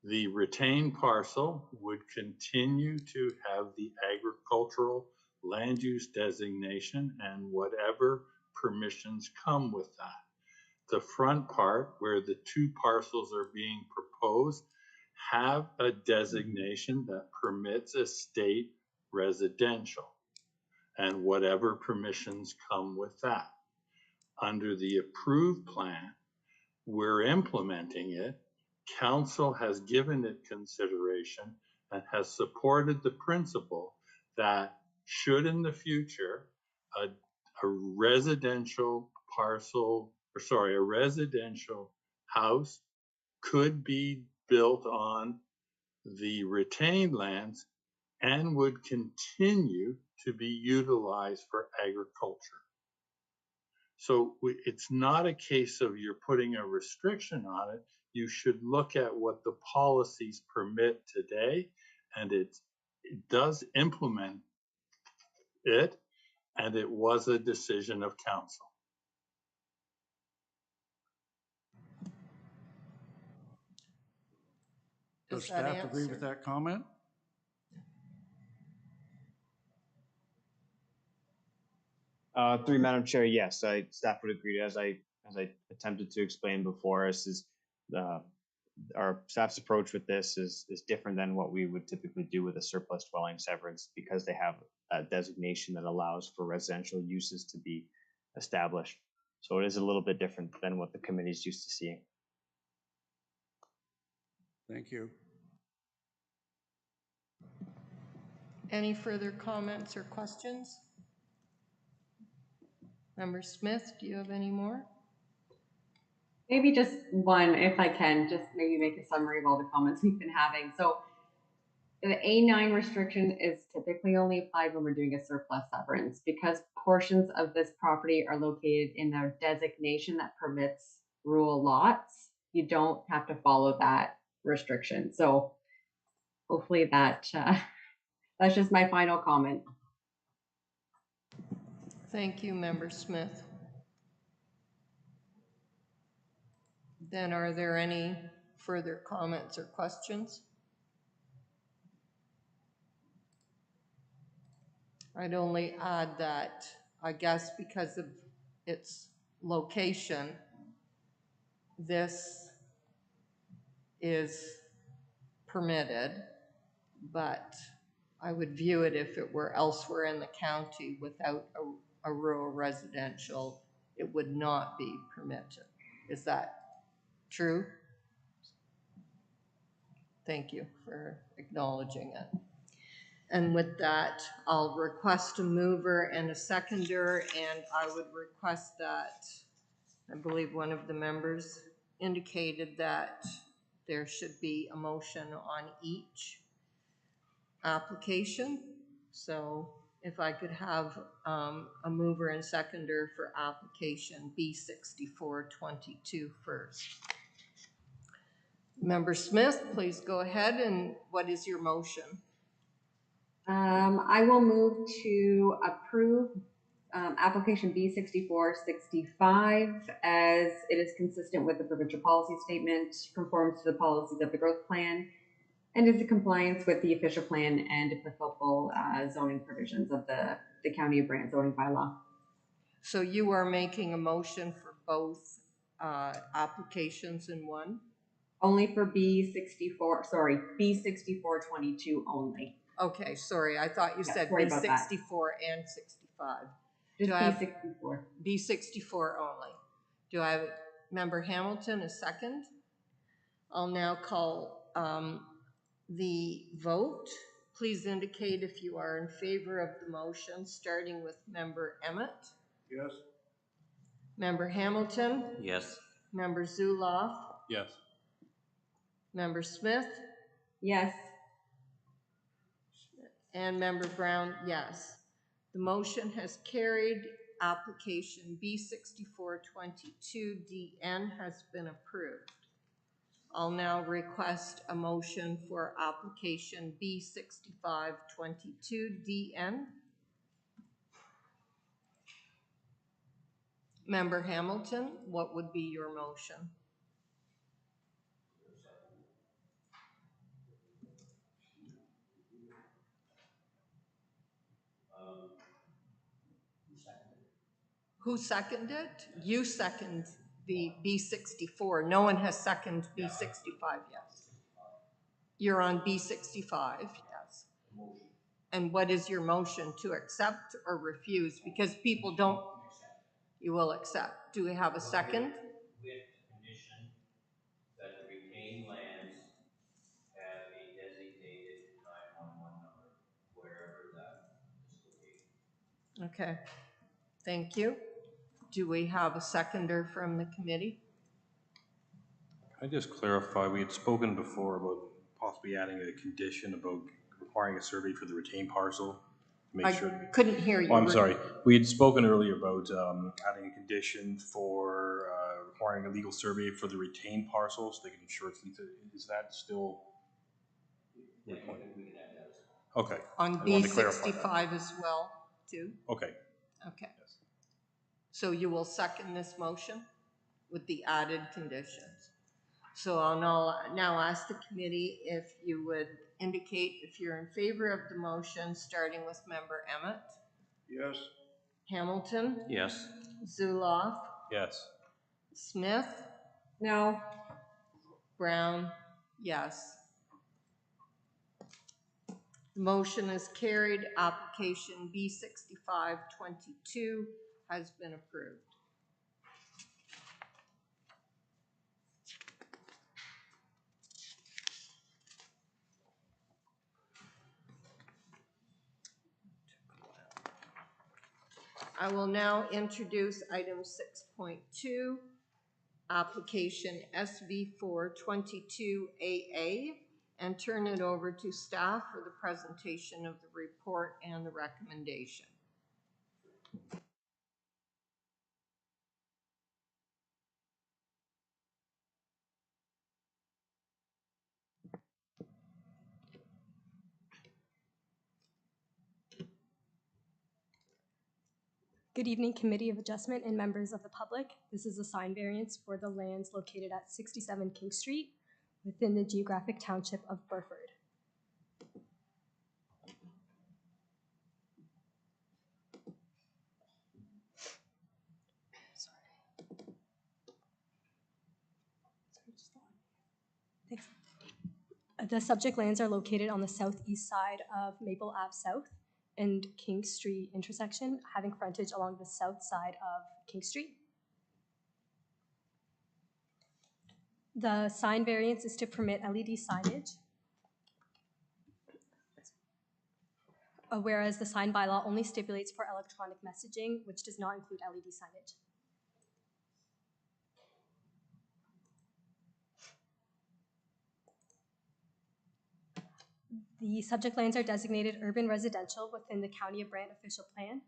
The retained parcel would continue to have the agricultural land use designation and whatever permissions come with that. The front part, where the two parcels are being proposed, have a designation that permits estate residential and whatever permissions come with that. Under the approved plan, we're implementing it. Council has given it consideration and has supported the principle that should in the future a residential a residential house could be built on the retained lands and would continue to be utilized for agriculture. So it's not a case of you're putting a restriction on it. You should look at what the policies permit today, and it does implement it, and it was a decision of council. Does staff agree with that comment? Through Madam Chair, yes, staff would agree. As I attempted to explain before, our staff's approach with this is different than what we would typically do with a surplus dwelling severance, because they have a designation that allows for residential uses to be established So it is a little bit different than what the committee's used to seeing. Thank you. Any further comments or questions? Member Smith, do you have any more? Maybe just one, if I can, just maybe make a summary of all the comments we've been having. So the A9 restriction is typically only applied when we're doing a surplus severance because portions of this property are located in a designation that permits rural lots. You don't have to follow that restriction. So hopefully that's just my final comment. Thank you, Member Smith. Then are there any further comments or questions? I'd only add that, I guess because of its location, this is permitted, but I would view it if it were elsewhere in the county without a rural residential, it would not be permitted. Is that true? Thank you for acknowledging it. And with that, I'll request a mover and a seconder, and I would request that, I believe one of the members indicated that there should be a motion on each application. So if I could have a mover and seconder for application B6422 first. Member Smith, please go ahead, and what is your motion? I will move to approve application B6465 as it is consistent with the provincial policy statement, conforms to the policies of the growth plan, and is in compliance with the official plan and applicable zoning provisions of the County of Brant zoning bylaw. So you are making a motion for both applications in one? Only for B6422 only. Okay, sorry, I thought you said sorry about that. B64 and 65. Just Do I have B64. B64 only? Do I have Member Hamilton a second? I'll now call the vote. Please indicate if you are in favor of the motion, starting with Member Emmett. Yes. Member Hamilton. Yes. Member Zuloff. Yes. Member Smith. Yes. And Member Brown, yes. The motion has carried. Application B6422DN has been approved. I'll now request a motion for application B6522DN. Member Hamilton, what would be your motion? Who seconded it? You second the B64. No one has seconded B65 yet. You're on B65, yes. And what is your motion, to accept or refuse? Because people don't, you will accept. Do we have a second? With the condition that the retained lands have a designated 911 number wherever that is located. Okay, thank you. Do we have a seconder from the committee? Can I just clarify, we had spoken before about possibly adding a condition about requiring a survey for the retained parcel to make I sure. couldn't hear you. Oh, I'm sorry. We had spoken earlier about adding a condition for requiring a legal survey for the retained parcel so they can ensure it's legal. Is that still? Yeah, we can add that as well. Okay. On I wanted to clarify that. B65 as well, too? Okay. Okay. Yes. So you will second this motion with the added conditions. So I'll now ask the committee if you would indicate if you're in favor of the motion, starting with Member Emmett. Yes. Hamilton. Yes. Zuloff. Yes. Smith. No. Brown. Yes. The motion is carried. Application B6522 has been approved. I will now introduce item 6.2, application SV422AA, and turn it over to staff for the presentation of the report and the recommendation. Good evening, Committee of Adjustment and members of the public. This is a sign variance for the lands located at 67 King Street within the geographic township of Burford. Thanks. The subject lands are located on the southeast side of Maple Ave South and King Street intersection, having frontage along the south side of King Street. The sign variance is to permit LED signage, whereas the sign bylaw only stipulates for electronic messaging, which does not include LED signage. The subject lands are designated urban residential within the County of Brant official plan.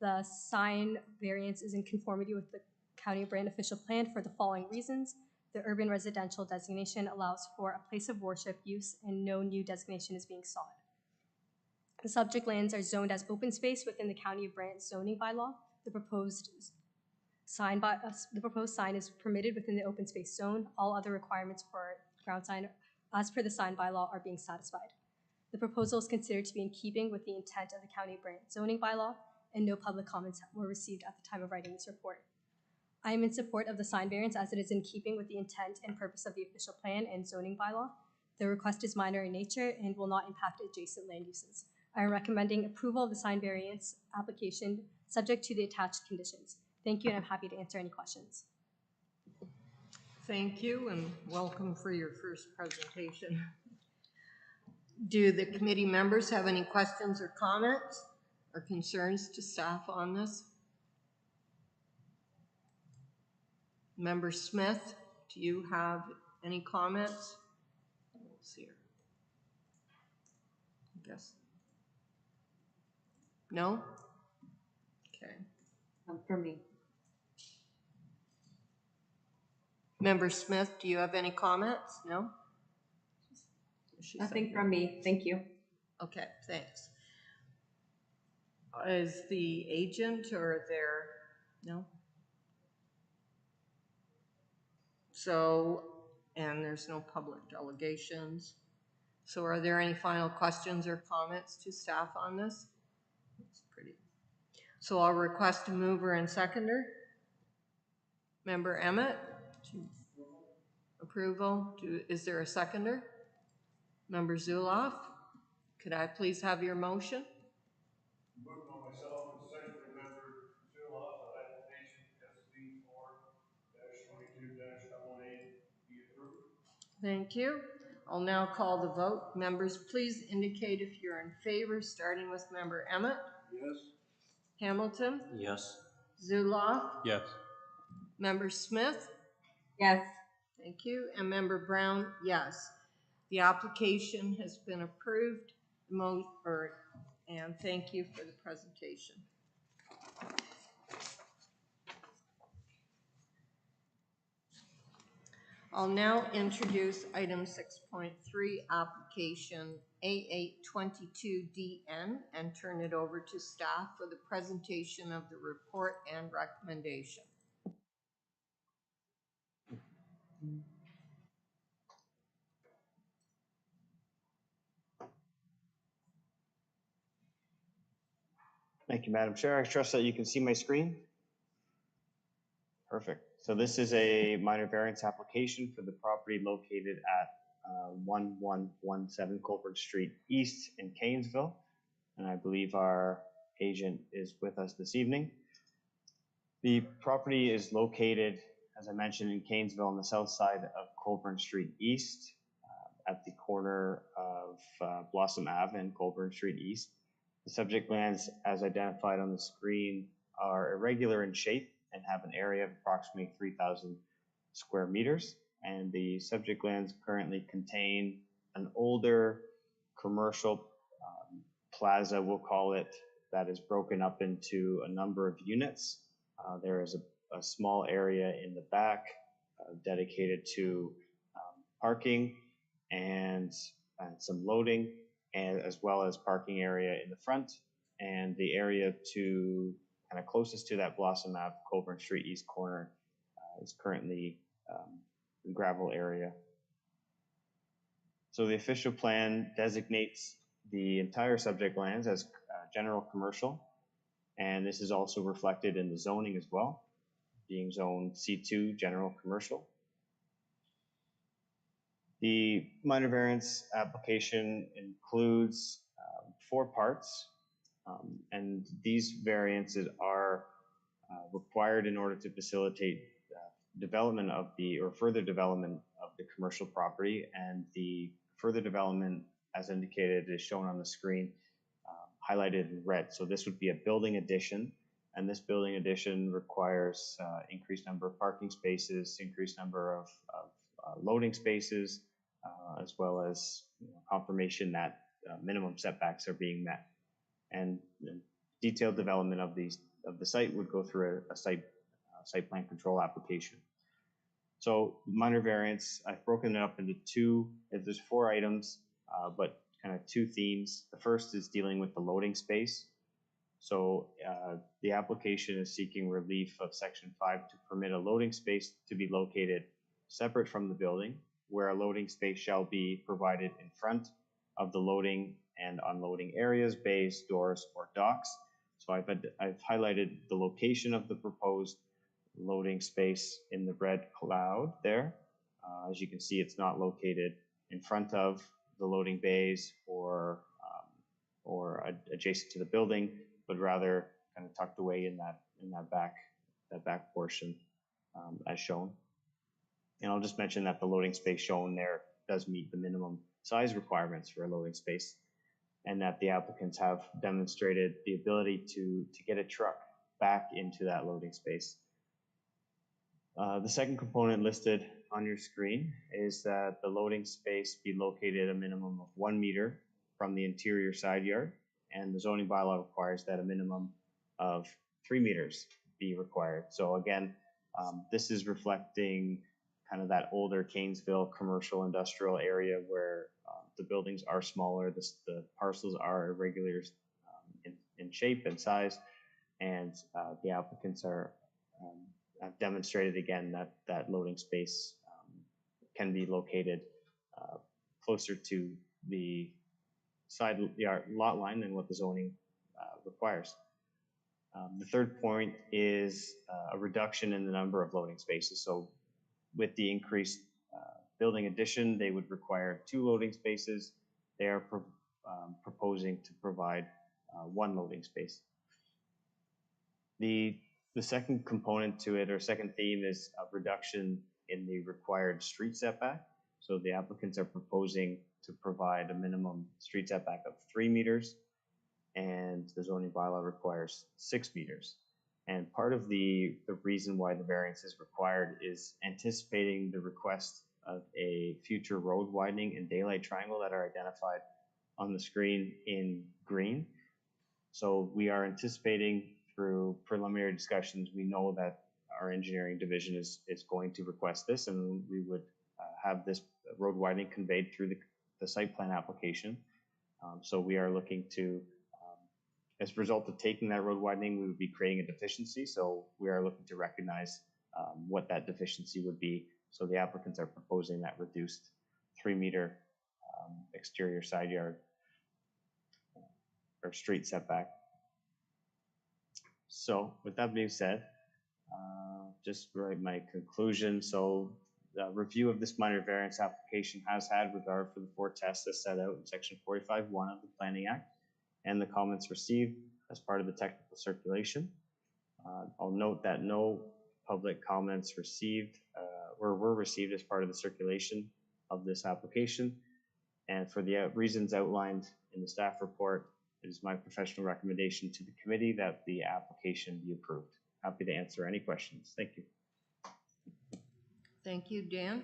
The sign variance is in conformity with the County of Brant official plan for the following reasons. The urban residential designation allows for a place of worship use and no new designation is being sought. The subject lands are zoned as open space within the County of Brant zoning bylaw. The proposed sign is permitted within the open space zone. All other requirements for ground sign as per the sign bylaw are being satisfied. The proposal is considered to be in keeping with the intent of the County of Brant zoning bylaw, and no public comments were received at the time of writing this report. I am in support of the sign variance as it is in keeping with the intent and purpose of the official plan and zoning bylaw. The request is minor in nature and will not impact adjacent land uses. I am recommending approval of the sign variance application subject to the attached conditions. Thank you, and I'm happy to answer any questions. Thank you, and welcome for your first presentation. Do the committee members have any questions or comments or concerns to staff on this? Member Smith, do you have any comments? Let's see here. I guess. No? Okay. For me. Member Smith, do you have any comments? No? Nothing from me. Thank you. Okay, thanks. Is the agent or their, no? So, and there's no public delegations. So are there any final questions or comments to staff on this? That's pretty. So I'll request a mover and seconder. Member Emmett? Approval. Is there a seconder? Member Zuloff? Could I please have your motion? Moved by myself and seconded member Zuloff that application SV4-22-AA be approved. Thank you. I'll now call the vote. Members, please indicate if you're in favor, starting with member Emmett. Yes. Hamilton. Yes. Zuloff. Yes. Member Smith. Yes. Thank you. And member Brown, yes. The application has been approved. And thank you for the presentation. I'll now introduce item 6.3, application A822dm, and turn it over to staff for the presentation of the report and recommendation. Thank you, Madam Chair. I trust that you can see my screen. Perfect. So this is a minor variance application for the property located at 1117 Colbert Street East in Cairnsville. And I believe our agent is with us this evening. The property is located, as I mentioned, in Cairnsville on the south side of Colburn Street East, at the corner of Blossom Ave and Colburn Street East. The subject lands, as identified on the screen, are irregular in shape and have an area of approximately 3,000 square meters. And the subject lands currently contain an older commercial plaza, we'll call it, that is broken up into a number of units. There is a small area in the back dedicated to parking and some loading, and as well as parking area in the front, and the area to kind of closest to that Blossom Ave Colburn Street East corner is currently gravel area. So the official plan designates the entire subject lands as general commercial, and this is also reflected in the zoning as well, being zoned C2 general commercial. The minor variance application includes 4 parts, and these variances are required in order to facilitate development of the, or further development of the commercial property. And the further development, as indicated, is shown on the screen, highlighted in red. So this would be a building addition, and this building addition requires increased number of parking spaces, increased number of loading spaces, as well as confirmation that minimum setbacks are being met. And detailed development of the site would go through a site plan control application. So minor variance, I've broken it up into 2. There's 4 items, but kind of 2 themes. The first is dealing with the loading space. So the application is seeking relief of Section 5 to permit a loading space to be located separate from the building, where a loading space shall be provided in front of the loading and unloading areas, bays, doors, or docks. So I've highlighted the location of the proposed loading space in the red cloud there. As you can see, it's not located in front of the loading bays or adjacent to the building, but rather kind of tucked away in that back portion as shown. And I'll just mention that the loading space shown there does meet the minimum size requirements for a loading space, and that the applicants have demonstrated the ability to get a truck back into that loading space. The second component listed on your screen is that the loading space be located a minimum of 1 meter from the interior side yard, and the zoning bylaw requires that a minimum of 3 meters be required. So again, this is reflecting kind of that older Canesville commercial industrial area where the buildings are smaller, the parcels are irregular in shape and size, and the applicants have demonstrated again that loading space can be located closer to the side yard lot line than what the zoning requires. The third point is a reduction in the number of loading spaces. So with the increased building addition, they would require 2 loading spaces. They are proposing to provide 1 loading space. The second component to it, or second theme, is a reduction in the required street setback. So the applicants are proposing to provide a minimum street setback of 3 meters, and the zoning bylaw requires 6 meters. And part of the reason why the variance is required is anticipating the request of a future road widening and daylight triangle that are identified on the screen in green. So we are anticipating through preliminary discussions, we know that our engineering division is going to request this, and we would have this road widening conveyed through the site plan application. So we are looking to, as a result of taking that road widening, we would be creating a deficiency. So we are looking to recognize what that deficiency would be. So the applicants are proposing that reduced 3 meter exterior side yard or street setback. So with that being said, just write my conclusion. So the review of this minor variance application has had regard for the 4 tests as set out in section 45(1) of the Planning Act and the comments received as part of the technical circulation. I'll note that no public comments received were received as part of the circulation of this application. And for the reasons outlined in the staff report, it is my professional recommendation to the committee that the application be approved. Happy to answer any questions. Thank you. Thank you, Dan.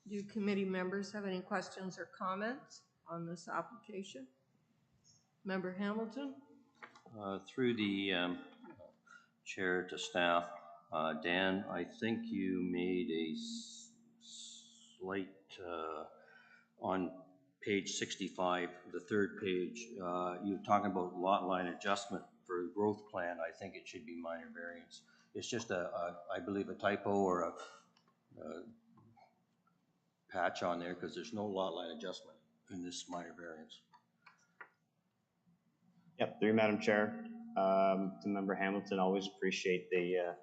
Do committee members have any questions or comments on this application? Member Hamilton? Through the chair to staff, Dan, I think you made a slight, on page 65, the third page, you're talking about lot line adjustment for the growth plan. I think it should be minor variance. It's just I believe a typo or a patch on there, because there's no lot line adjustment in this minor variance. Yep, through Madam Chair. To Member Hamilton, always appreciate the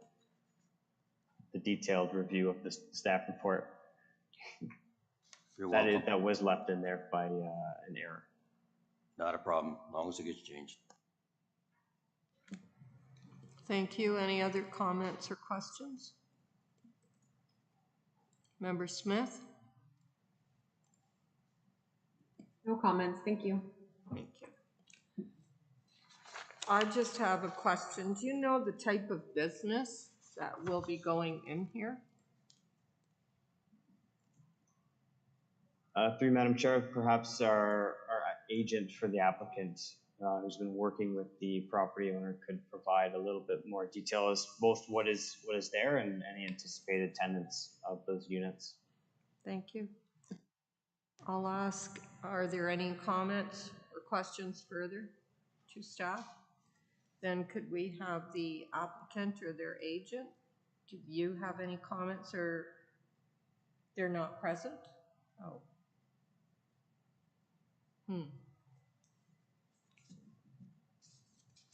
detailed review of the staff report. You're welcome. That was left in there by an error. Not a problem, as long as it gets changed. Thank you. Any other comments or questions? Member Smith? No comments, thank you. Thank you. I just have a question. Do you know the type of business that will be going in here? Through Madam Chair, perhaps our agent for the applicant who's been working with the property owner could provide a little bit more detail as both what is there and any anticipated attendance of those units. Thank you. I'll ask, are there any comments or questions further to staff? Then could we have the applicant or their agent? Do you have any comments, or they're not present? Oh.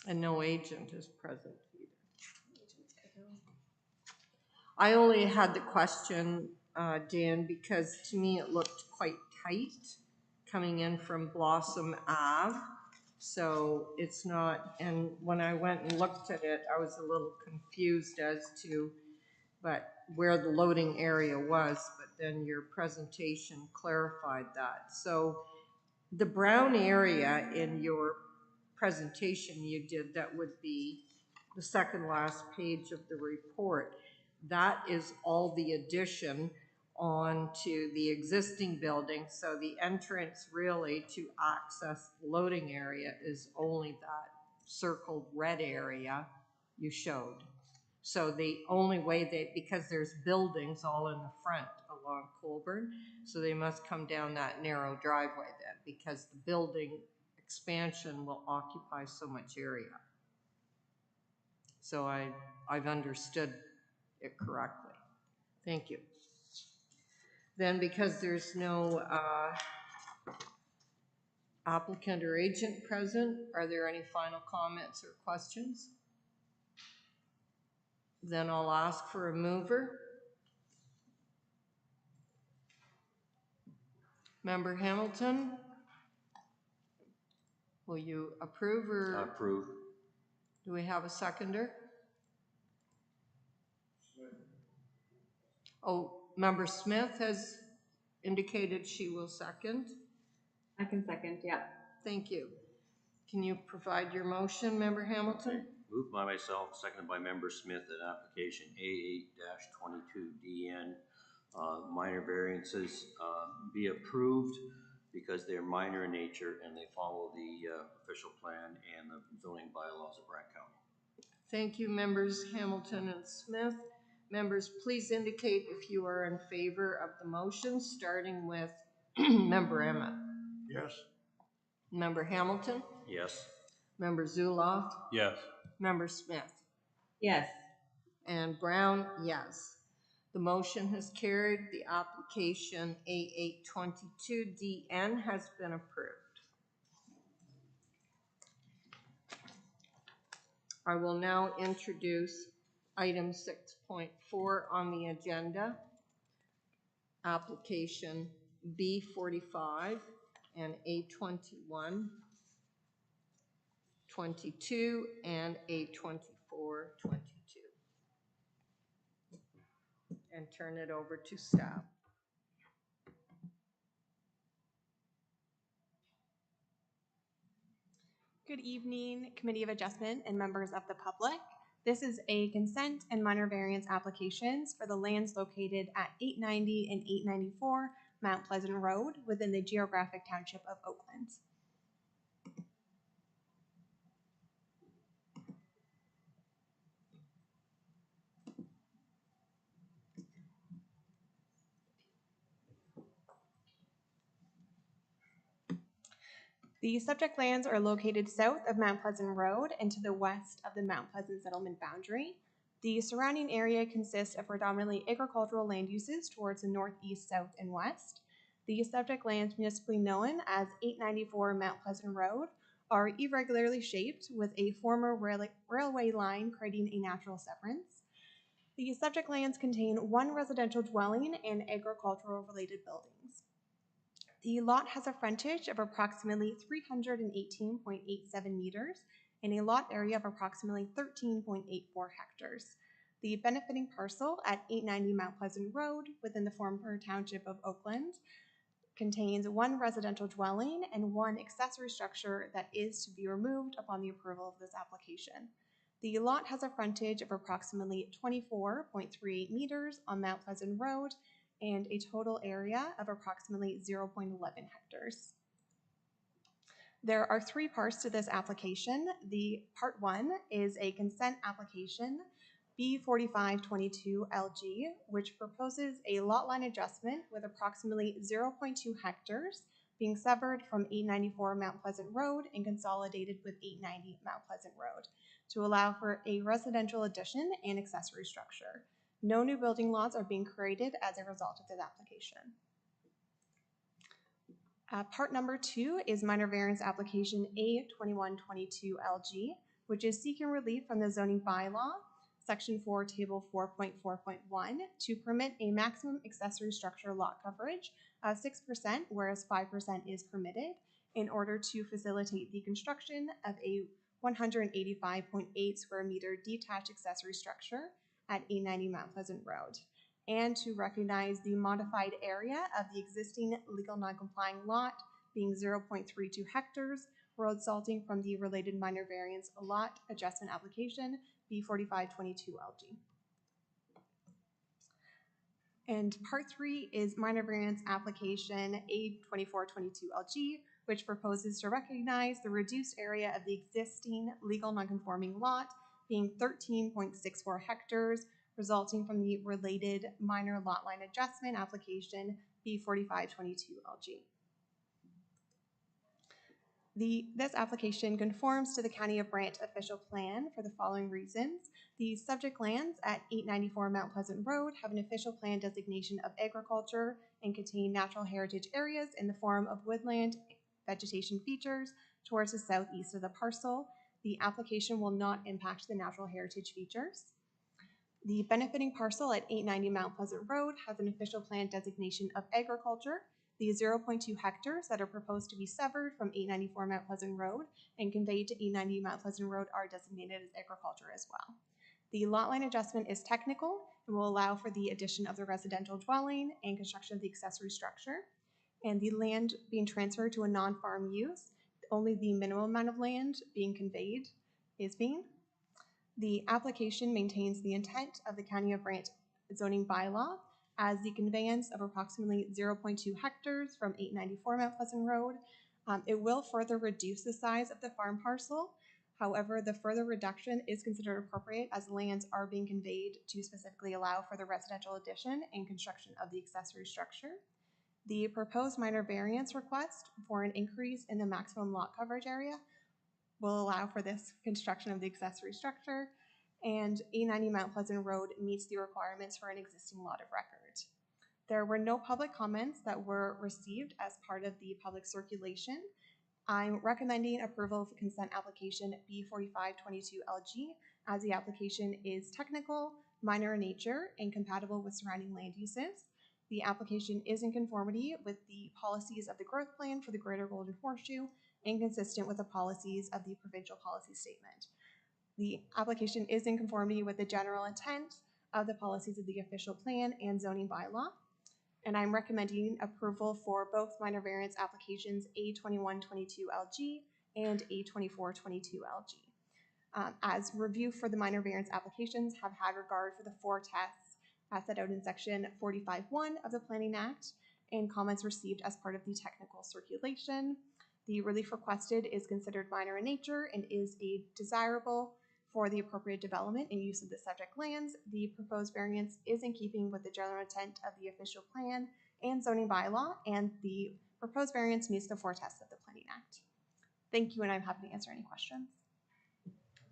And no agent is present either. I only had the question, Dan, because to me it looked quite tight coming in from Blossom Ave. So it's not, and when I went and looked at it, I was a little confused as to where the loading area was, but then your presentation clarified that. So the brown area in your presentation you did, that would be the second last page of the report. That is all the addition onto the existing building. So the entrance really to access the loading area is only that circled red area you showed. So the only way because there's buildings all in the front along Colburn, so they must come down that narrow driveway then, because the building expansion will occupy so much area. So I've understood it correctly. Thank you. Then because there's no applicant or agent present, are there any final comments or questions? Then I'll ask for a mover. Member Hamilton, will you approve or? Approve. Do we have a seconder? Oh, Member Smith has indicated she will second. I can second, yeah. Thank you. Can you provide your motion, Member Hamilton? Moved by myself, seconded by Member Smith, that application A822dm minor variances be approved because they're minor in nature and they follow the official plan and the zoning bylaws of Brant County. Thank you, Members Hamilton and Smith. Members, please indicate if you are in favor of the motion, starting with Member Emmett. Yes. Member Hamilton? Yes. Member Zuloff? Yes. Member Smith? Yes. And Brown, yes. The motion has carried. The application A822dn has been approved. I will now introduce item 6.4 on the agenda, application B45 and A21, 22, and A24, 22. And turn it over to staff. Good evening, Committee of Adjustment and members of the public. This is a consent and minor variance applications for the lands located at 890 and 894 Mount Pleasant Road within the geographic township of Oakland. The subject lands are located south of Mount Pleasant Road and to the west of the Mount Pleasant settlement boundary. The surrounding area consists of predominantly agricultural land uses towards the northeast, south, and west. The subject lands, municipally known as 894 Mount Pleasant Road, are irregularly shaped with a former railway line creating a natural severance. The subject lands contain one residential dwelling and agricultural related buildings. The lot has a frontage of approximately 318.87 meters and a lot area of approximately 13.84 hectares. The benefiting parcel at 890 Mount Pleasant Road within the former township of Oakland contains one residential dwelling and one accessory structure that is to be removed upon the approval of this application. The lot has a frontage of approximately 24.38 meters on Mount Pleasant Road and a total area of approximately 0.11 hectares. There are three parts to this application. The part one is a consent application B4522LG, which proposes a lot line adjustment with approximately 0.2 hectares being severed from 894 Mount Pleasant Road and consolidated with 890 Mount Pleasant Road to allow for a residential addition and accessory structure. No new building lots are being created as a result of this application. Part number two is minor variance application A2122LG, which is seeking relief from the zoning bylaw, section 4, table 4.4.1, to permit a maximum accessory structure lot coverage of 6%, whereas 5% is permitted, in order to facilitate the construction of a 185.8 square meter detached accessory structure at 890 Mount Pleasant Road, and to recognize the modified area of the existing legal non-complying lot being 0.32 hectares, resulting from the related minor variance lot adjustment application B4522LG. And part three is minor variance application A2422LG, which proposes to recognize the reduced area of the existing legal non-conforming lot being 13.64 hectares, resulting from the related minor lot line adjustment application B4522LG. This application conforms to the County of Brant official plan for the following reasons. The subject lands at 894 Mount Pleasant Road have an official plan designation of agriculture and contain natural heritage areas in the form of woodland vegetation features towards the southeast of the parcel. The application will not impact the natural heritage features. The benefiting parcel at 890 Mount Pleasant Road has an official plan designation of agriculture. The 0.2 hectares that are proposed to be severed from 894 Mount Pleasant Road and conveyed to 890 Mount Pleasant Road are designated as agriculture as well. The lot line adjustment is technical and will allow for the addition of the residential dwelling and construction of the accessory structure. And the land being transferred to a non-farm use, only the minimum amount of land being conveyed is being. The application maintains the intent of the County of Brant zoning bylaw as the conveyance of approximately 0.2 hectares from 894 Mount Pleasant Road. It will further reduce the size of the farm parcel. However, the further reduction is considered appropriate as lands are being conveyed to specifically allow for the residential addition and construction of the accessory structure. The proposed minor variance request for an increase in the maximum lot coverage area will allow for this construction of the accessory structure, and 890 Mount Pleasant Road meets the requirements for an existing lot of record. There were no public comments that were received as part of the public circulation. I'm recommending approval of the consent application B4522LG as the application is technical, minor in nature, and compatible with surrounding land uses. The application is in conformity with the policies of the growth plan for the Greater Golden Horseshoe and consistent with the policies of the provincial policy statement. The application is in conformity with the general intent of the policies of the official plan and zoning bylaw. And I'm recommending approval for both minor variance applications A2122LG and A2422LG. As review for the minor variance applications have had regard for the 4 tests as set out in section 45.1 of the Planning Act and comments received as part of the technical circulation. The relief requested is considered minor in nature and is a desirable for the appropriate development and use of the subject lands. The proposed variance is in keeping with the general intent of the official plan and zoning bylaw, and the proposed variance meets the 4 tests of the Planning Act. Thank you, and I'm happy to answer any questions.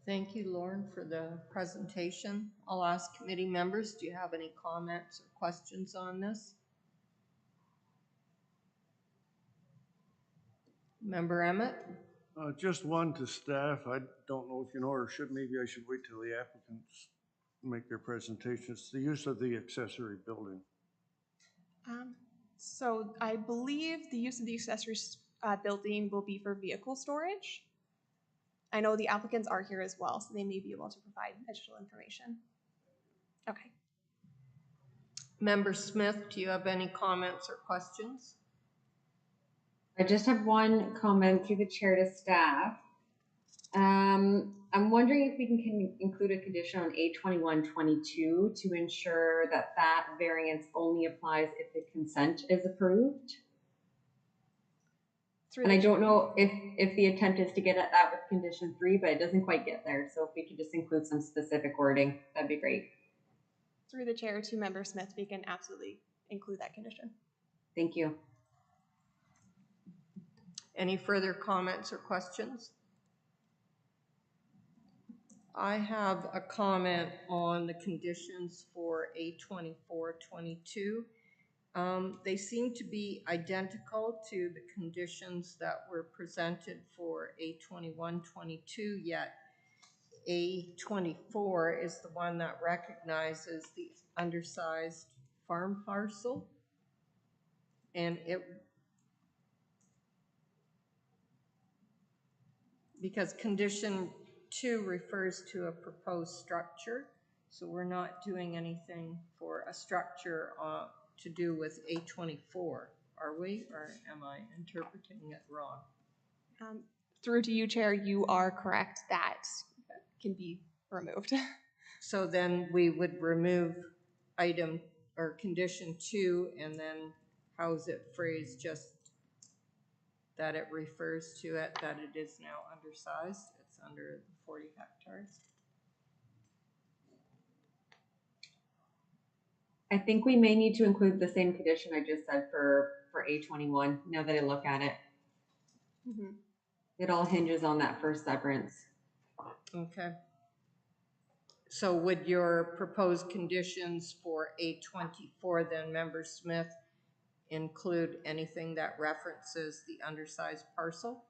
Thank you, Lauren, for the presentation. I'll ask committee members, do you have any comments or questions on this? Member Emmett? Just one to staff. I don't know if you know or should, maybe I should wait till the applicants make their presentations. The use of the accessory building. So I believe the use of the accessory building will be for vehicle storage. I know the applicants are here as well, so they may be able to provide additional information. Okay. Member Smith, do you have any comments or questions? I just have one comment through the chair to staff. I'm wondering if we can include a condition on A2122 to ensure that that variance only applies if the consent is approved. And I don't know if the intent is to get at that with condition 3, but it doesn't quite get there. So if we could just include some specific wording, that'd be great. Through the chair to Member Smith, we can absolutely include that condition. Thank you. Any further comments or questions? I have a comment on the conditions for A2422. They seem to be identical to the conditions that were presented for A2122, yet A24 is the one that recognizes the undersized farm parcel. And because condition 2 refers to a proposed structure, so we're not doing anything for a structure to do with A24, are we? Or am I interpreting it wrong? Through to you, Chair, you are correct. That can be removed. So then we would remove item or condition 2, and then how is it phrased? Just that it refers to it, that it is now undersized. It's under 40 hectares. I think we may need to include the same condition I just said for A21, now that I look at it. Mm-hmm. It all hinges on that first severance. Okay. So would your proposed conditions for A24 then, Member Smith, include anything that references the undersized parcel?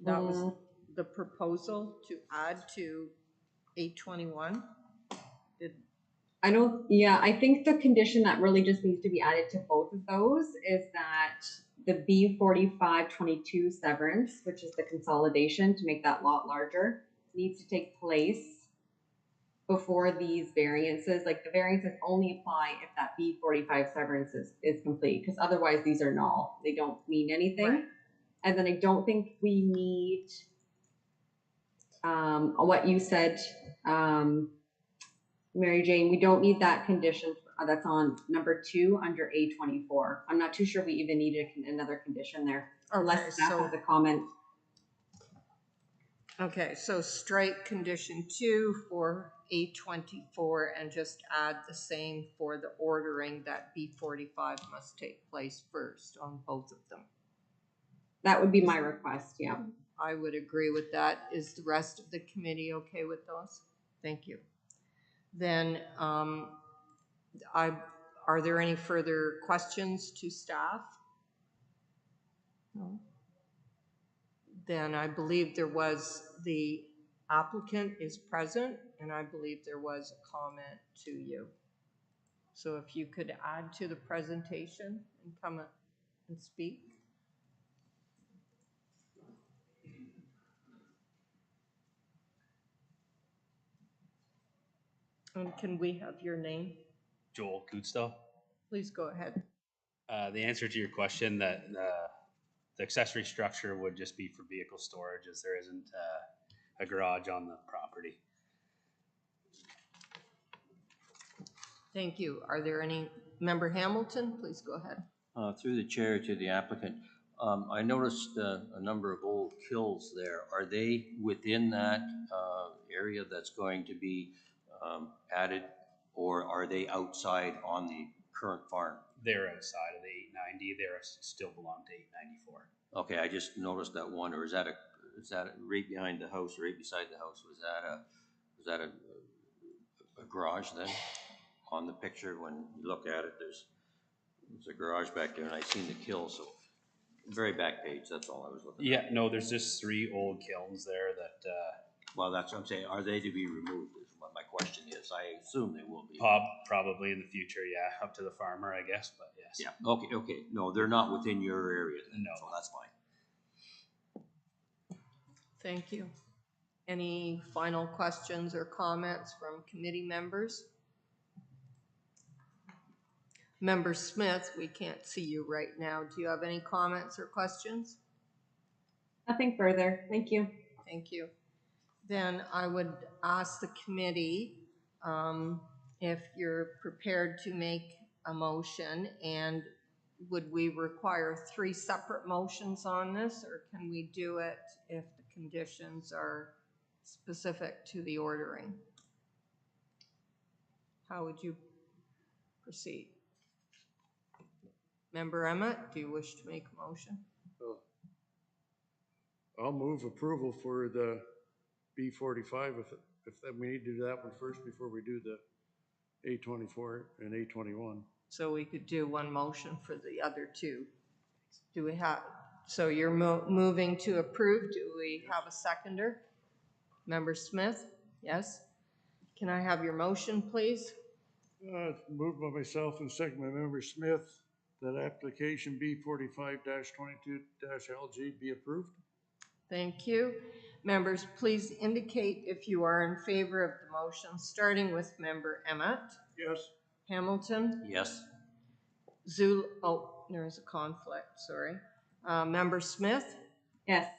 That was the proposal to add to A21. I think the condition that really just needs to be added to both of those is that the B4522 severance, which is the consolidation to make that lot larger, needs to take place before these variances. Like the variances only apply if that B45 severance is complete, because otherwise these are null. They don't mean anything. Right. And then I don't think we need what you said, Mary Jane, we don't need that condition that's on number 2 under A24. I'm not too sure we even need another condition there, unless that has a comment. Okay, so strike condition 2 for A24 and just add the same for the ordering that B45 must take place first on both of them. That would be my request, yeah. I would agree with that. Is the rest of the committee okay with those? Thank you. Then are there any further questions to staff? No. Then I believe there was, the applicant is present, and I believe there was a comment to you. So if you could add to the presentation and come and speak. And can we have your name? Joel Kutstow. Please go ahead. The answer to your question, that the accessory structure would just be for vehicle storage, as there isn't a garage on the property. Thank you. Are there any, Member Hamilton, please go ahead. Through the chair to the applicant, I noticed a number of old kilns there. Are they within that area that's going to be added, or are they outside on the current farm? They're outside of the 890. They still belong to 894. Okay, I just noticed that one. Or is that right behind the house, right beside the house? Was that a garage then? On the picture, when you look at it, there's a garage back there, and I seen the kill. So very back page. That's all I was looking at. Yeah, no, there's just 3 old kilns there that. Well, that's what I'm saying. Are they to be removed? Is what my question is. I assume they will be. Probably in the future, yeah, up to the farmer, I guess. But yes. Yeah. Okay. No, they're not within your area then. No. So that's fine. Thank you. Any final questions or comments from committee members? Member Smith, we can't see you right now. Do you have any comments or questions? Nothing further. Thank you. Thank you. Then I would ask the committee if you're prepared to make a motion, and would we require 3 separate motions on this, or can we do it if the conditions are specific to the ordering? How would you proceed? Member Emmett, do you wish to make a motion? I'll move approval for the B45 if we need to do that one first before we do the A24 and A21. So we could do one motion for the other 2. Do we have, so you're moving to approve. Do we have a seconder? Member Smith, yes? Can I have your motion, please? Moved by myself and second by Member Smith that application B45-22-LG be approved. Thank you. Members, please indicate if you are in favor of the motion, starting with Member Emmett. Yes. Hamilton. Yes. Oh, there's a conflict, sorry. Member Smith. Yes.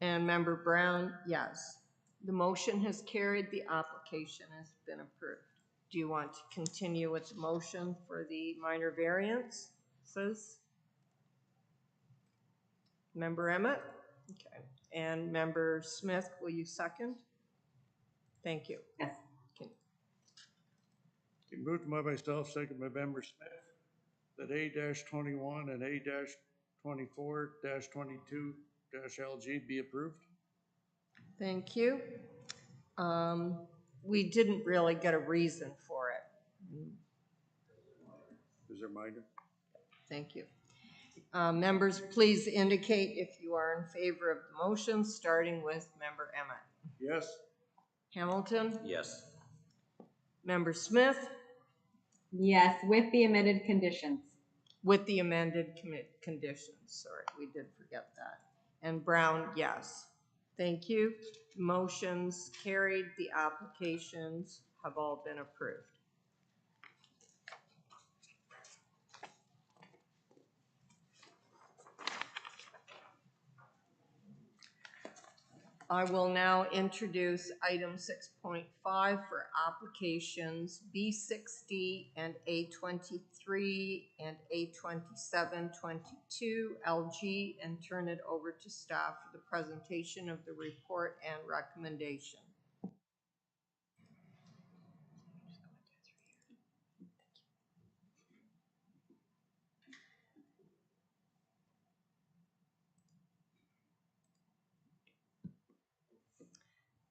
And Member Brown, yes. The motion has carried. The application has been approved. Do you want to continue with the motion for the minor variances? Member Emmett? Okay. And Member Smith, will you second? Thank you. Yes. Okay. Moved by myself, second by Member Smith, that A-21 and A-24-22-LG be approved. Thank you. We didn't really get a reason for it. Is there minor? Thank you. Members, please indicate if you are in favor of the motion, starting with Member Emmett. Yes. Hamilton? Yes. Member Smith? Yes, with the amended conditions. With the amended conditions. Sorry, we did forget that. And Brown, yes. Thank you. Motions carried. The applications have all been approved. I will now introduce item 6.5 for applications B60 and A23 and A2722 LG, and turn it over to staff for the presentation of the report and recommendation.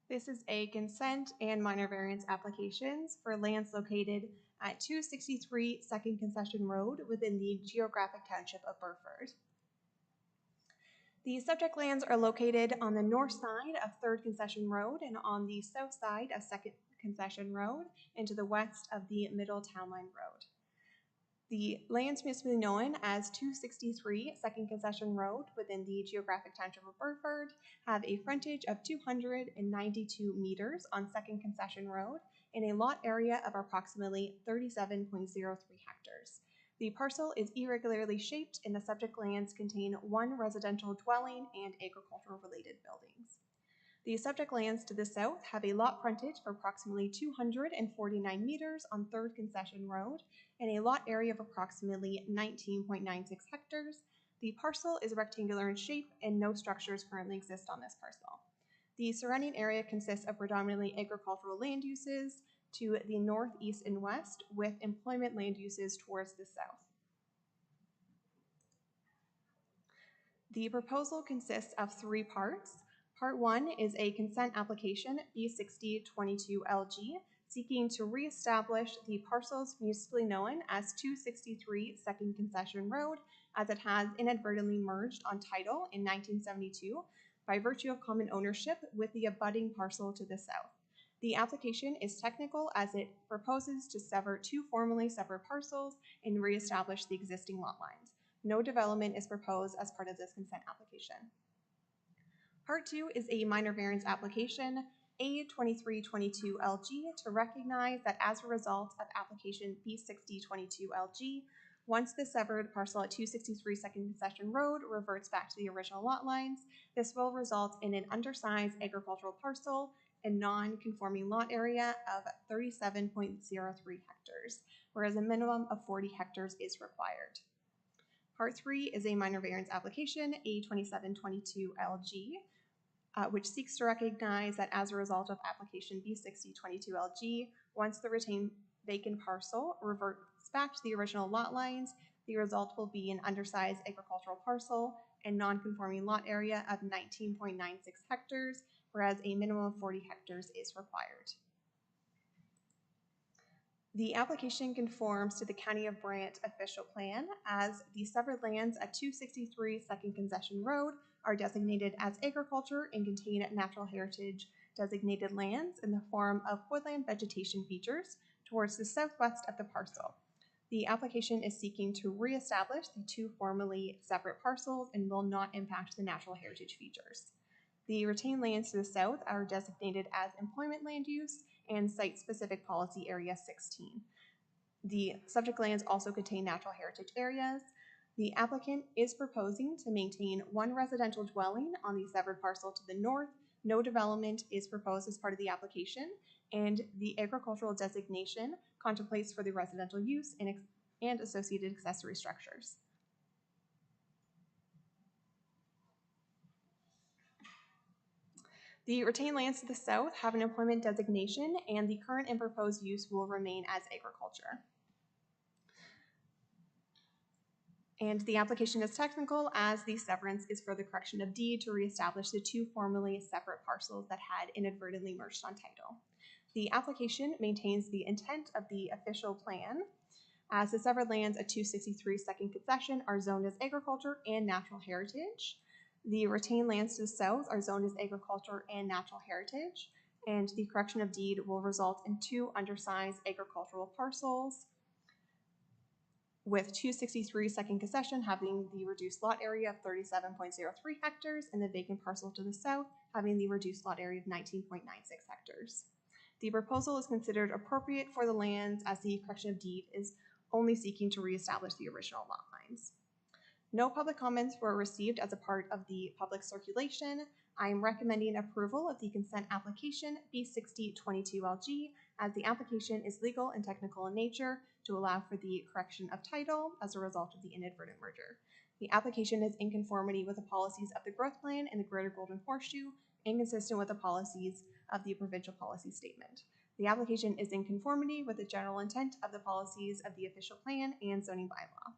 This is a consent and minor variance applications for lands located at 263 Second Concession Road within the geographic township of Burford. The subject lands are located on the north side of 3rd Concession Road and on the south side of 2nd Concession Road and to the west of the Middle Town Line Road. The lands municipally known as 263 Second Concession Road within the geographic township of Burford have a frontage of 292 meters on 2nd Concession Road in a lot area of approximately 37.03 hectares. The parcel is irregularly shaped and the subject lands contain one residential dwelling and agricultural related buildings. The subject lands to the south have a lot frontage of approximately 249 meters on 3rd Concession Road and a lot area of approximately 19.96 hectares. The parcel is rectangular in shape and no structures currently exist on this parcel. The surrounding area consists of predominantly agricultural land uses to the north, east, and west, with employment land uses towards the south. The proposal consists of 3 parts. Part 1 is a consent application B6022LG seeking to reestablish the parcels municipally known as 263 Second Concession Road, as it has inadvertently merged on title in 1972 by virtue of common ownership with the abutting parcel to the south. The application is technical as it proposes to sever 2 formerly separate parcels and reestablish the existing lot lines. No development is proposed as part of this consent application. Part 2 is a minor variance application A2322LG to recognize that as a result of application B6022LG, once the severed parcel at 263 Second Concession Road reverts back to the original lot lines, this will result in an undersized agricultural parcel and non-conforming lot area of 37.03 hectares, whereas a minimum of 40 hectares is required. Part 3 is a minor variance application A2722LG, which seeks to recognize that as a result of application B6022LG, once the retained vacant parcel reverts back to the original lot lines, the result will be an undersized agricultural parcel and non-conforming lot area of 19.96 hectares, whereas a minimum of 40 hectares is required. The application conforms to the County of Brant official plan, as the severed lands at 263 Second Concession Road are designated as agriculture and contain natural heritage designated lands in the form of woodland vegetation features towards the southwest of the parcel. The application is seeking to reestablish the 2 formerly separate parcels and will not impact the natural heritage features. The retained lands to the south are designated as employment land use and site-specific policy area 16. The subject lands also contain natural heritage areas. The applicant is proposing to maintain 1 residential dwelling on the severed parcel to the north. No development is proposed as part of the application, and the agricultural designation contemplates for the residential use and associated accessory structures. The retained lands to the south have an employment designation, and the current and proposed use will remain as agriculture. And the application is technical, as the severance is for the correction of deed to reestablish the 2 formerly separate parcels that had inadvertently merged on title. The application maintains the intent of the official plan, as the severed lands at 263 Second Concession are zoned as agriculture and natural heritage. The retained lands to the south are zoned as agriculture and natural heritage, and the correction of deed will result in 2 undersized agricultural parcels, with 263 Second Concession having the reduced lot area of 37.03 hectares and the vacant parcel to the south having the reduced lot area of 19.96 hectares. The proposal is considered appropriate for the lands, as the correction of deed is only seeking to reestablish the original lot lines. No public comments were received as a part of the public circulation. I am recommending approval of the consent application B6022LG, as the application is legal and technical in nature to allow for the correction of title as a result of the inadvertent merger. The application is in conformity with the policies of the growth plan and the Greater Golden Horseshoe, and consistent with the policies of the provincial policy statement. The application is in conformity with the general intent of the policies of the official plan and zoning bylaw.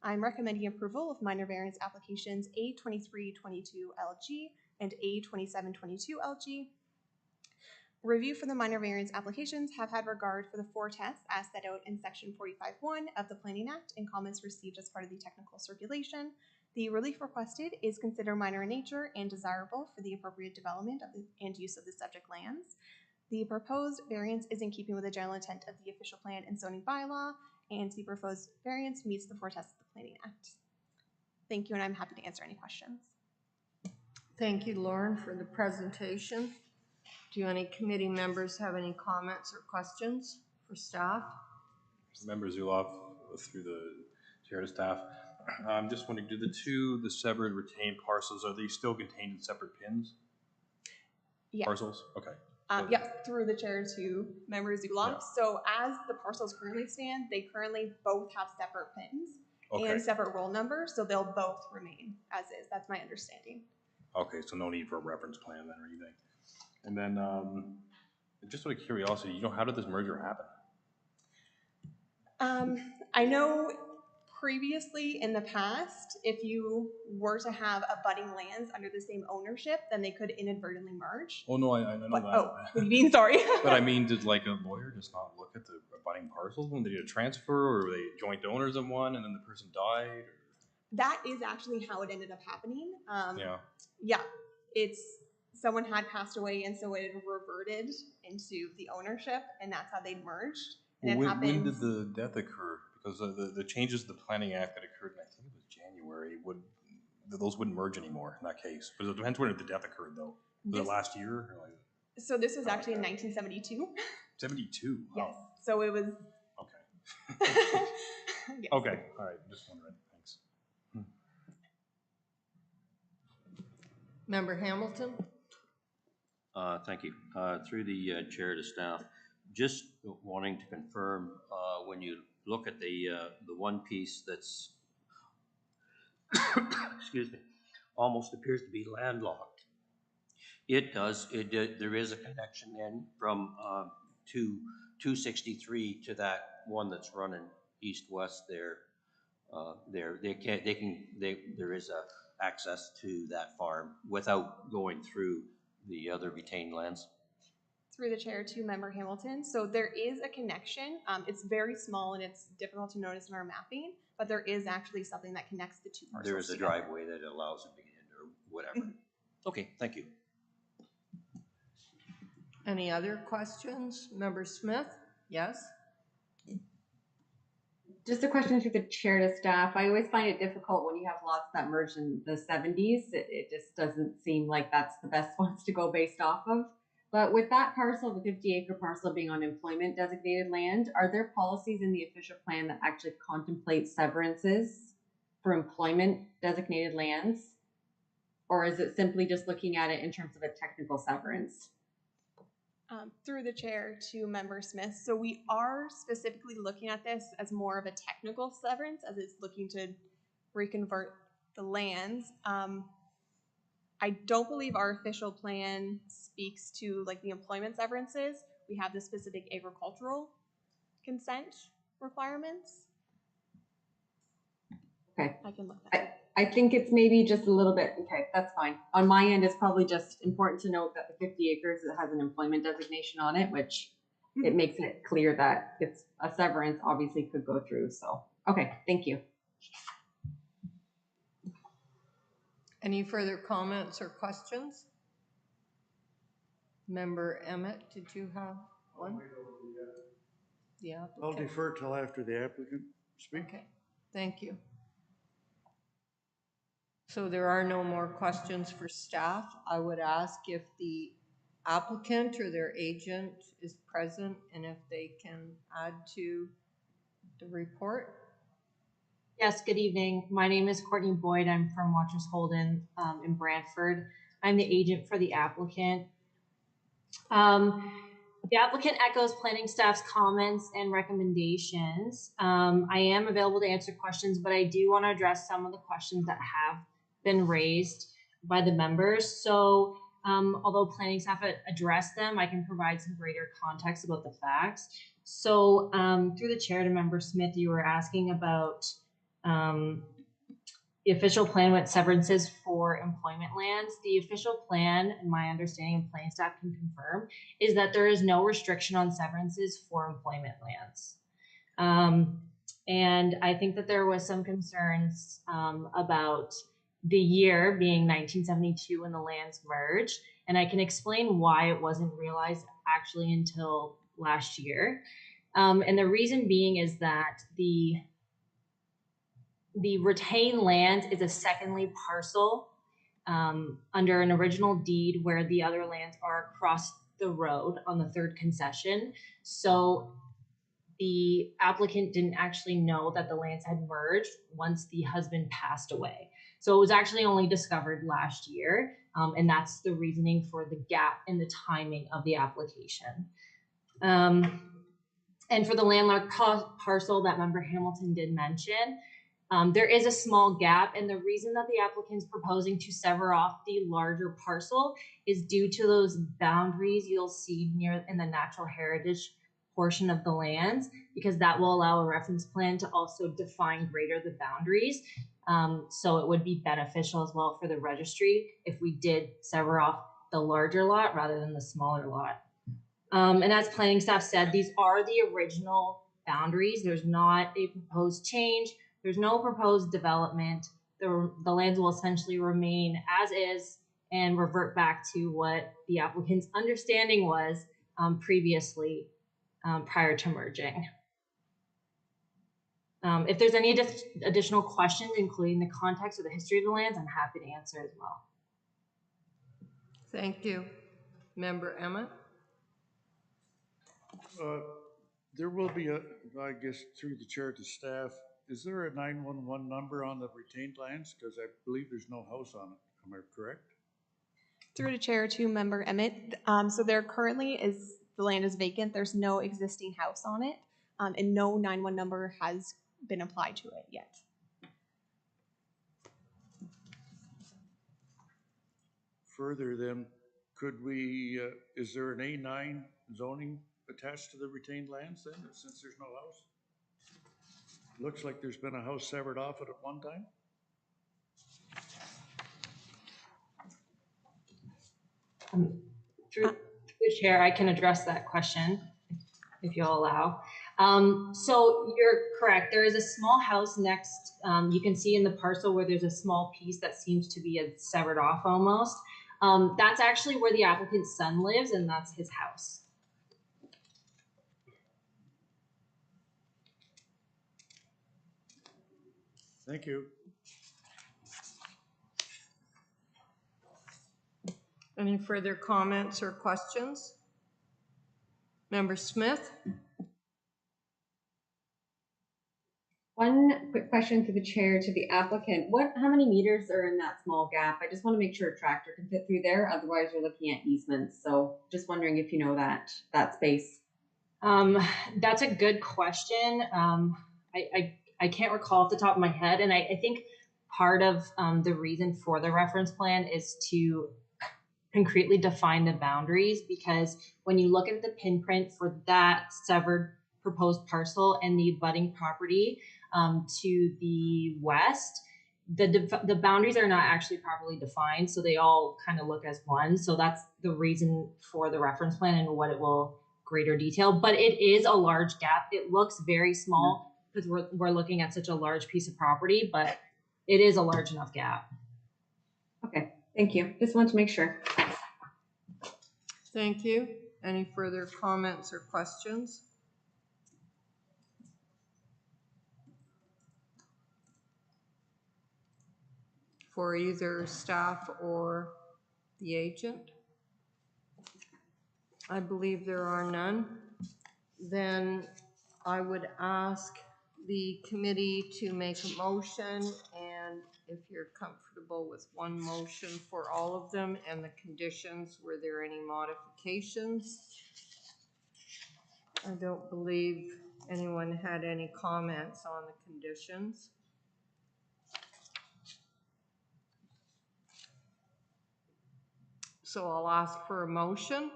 I'm recommending approval of minor variance applications A2322LG and A2722LG. Review for the minor variance applications have had regard for the 4 tests as set out in Section 45(1) of the Planning Act and comments received as part of the technical circulation. The relief requested is considered minor in nature and desirable for the appropriate development of and use of the subject lands. The proposed variance is in keeping with the general intent of the official plan and zoning bylaw, and the proposed variance meets the 4 tests of the Planning Act. Thank you, and I'm happy to answer any questions. Thank you, Lauren, for the presentation. Do any committee members have any comments or questions for staff? Member Zuloff, through the Chair to staff. I'm just wondering, do the severed retained parcels, are they still contained in separate pins? Yeah. Parcels? Okay. Yep, through the chair to Member Zulov. Yeah. So as the parcels currently stand, they currently both have separate pins Okay. and separate roll numbers, so they'll both remain as is. That's my understanding. Okay, so no need for a reference plan then or anything. And then, just out of curiosity, how did this merger happen? I know previously in the past, if you were to have abutting lands under the same ownership, then they could inadvertently merge. Oh, no, I know But, that. oh, what do you mean? Sorry. But I mean, did like a lawyer just not look at the abutting parcels when they did a transfer, or were they joint owners of one and then the person died? Or? That is actually how it ended up happening. Yeah. Yeah, it's someone had passed away, and so it reverted into the ownership, and that's how they merged. And Well, it when happens. did the death occur? Because the changes to the Planning Act that occurred, I think it was January, those wouldn't merge anymore in that case. But it depends when the death occurred, though. Was it last year? Or like, so this was actually in 1972. 72? Yes. So it was. Okay. Yes. Okay, all right, just wondering. Thanks. Member Hamilton? Thank you. Through the chair to staff, just wanting to confirm, when you look at the one piece that's, excuse me, almost appears to be landlocked. There is a connection in from 263 to that one that's running east-west there. There is a access to that farm without going through the other retained lands. Through the chair to Member Hamilton. So there is a connection. It's very small and it's difficult to notice in our mapping, but there is actually something that connects the two parcels. There is a together. driveway that allows it to get in or whatever. Okay, thank you. Any other questions? Member Smith? Yes? Just a question through the chair to staff. I always find it difficult when you have lots that merged in the 70s. It just doesn't seem like that's the best ones to go based off of. But with that parcel, the 50-acre parcel being on employment designated land, are there policies in the official plan that actually contemplate severances for employment designated lands? Or is it simply just looking at it in terms of a technical severance? Through the chair to Member Smith. So we are specifically looking at this as more of a technical severance as it's looking to reconvert the lands. I don't believe our official plan speaks to like the employment severances. We have the specific agricultural consent requirements. Okay. I can look that up. I think it's maybe just a little bit, okay, that's fine. On my end, it's probably just important to note that the 50 acres, it has an employment designation on it, which it makes it clear that it's a severance obviously could go through. So, okay, thank you. Any further comments or questions? Member Emmett, did you have one? Yeah. I'll defer till after the applicant speaks. Okay, thank you. So there are no more questions for staff. I would ask if the applicant or their agent is present and if they can add to the report. Yes, good evening. My name is Courtney Boyd. I'm from Watchers Holden in Brantford. I'm the agent for the applicant. The applicant echoes planning staff's comments and recommendations. I am available to answer questions, but I do want to address some of the questions that have been raised by the members. So although planning staff addressed them, I can provide some greater context about the facts. So through the chair to Member Smith, you were asking about the official plan with severances for employment lands. The official plan, and my understanding of planning staff can confirm, is that there is no restriction on severances for employment lands. And I think that there was some concerns about the year being 1972 when the lands merged, and I can explain why it wasn't realized actually until last year. And the reason being is that the retained land is a secondly parcel under an original deed where the other lands are across the road on the third concession. So the applicant didn't actually know that the lands had merged once the husband passed away. So it was actually only discovered last year, and that's the reasoning for the gap in the timing of the application. And for the landlocked parcel that Member Hamilton did mention, there is a small gap, and the reason that the applicant's proposing to sever off the larger parcel is due to those boundaries you'll see near in the natural heritage portion of the lands, because that will allow a reference plan to also define greater the boundaries. So it would be beneficial as well for the registry if we did sever off the larger lot rather than the smaller lot. And as planning staff said, these are the original boundaries. There's not a proposed change. There's no proposed development. The lands will essentially remain as is and revert back to what the applicant's understanding was previously prior to merging. If there's any additional questions, including the context or the history of the lands, I'm happy to answer as well. Thank you. Member Emmett? There will be a, I guess through the chair to staff, is there a 911 number on the retained lands? Because I believe there's no house on it. Am I correct? Through the chair to Member Emmett. So there currently is, the land is vacant. There's no existing house on it, and no 911 number has been applied to it yet. Further then, could we, is there an A9 zoning attached to the retained lands then, since there's no house? Looks like there's been a house severed off it at one time. Through the chair, I can address that question if you'll allow. So you're correct. There is a small house next. You can see in the parcel where there's a small piece that seems to be severed off almost. That's actually where the applicant's son lives, and that's his house. Thank you. Any further comments or questions? Member Smith? One quick question to the chair, to the applicant. How many meters are in that small gap? I just want to make sure a tractor can fit through there. Otherwise, you're looking at easements. So just wondering if you know that space. That's a good question. I can't recall off the top of my head. And I think part of the reason for the reference plan is to concretely define the boundaries, because when you look at the pin print for that severed proposed parcel and the abutting property to the west, the boundaries are not actually properly defined. So they all kind of look as one. So that's the reason for the reference plan and what it will greater detail, but it is a large gap. It looks very small because we're looking at such a large piece of property, but it is a large enough gap. Okay, thank you. Just want to make sure. Thank you. Any further comments or questions? For either staff or the agent? I believe there are none. Then I would ask the committee to make a motion, and if you're comfortable with one motion for all of them and the conditions, were there any modifications? I don't believe anyone had any comments on the conditions. So I'll ask for a motion.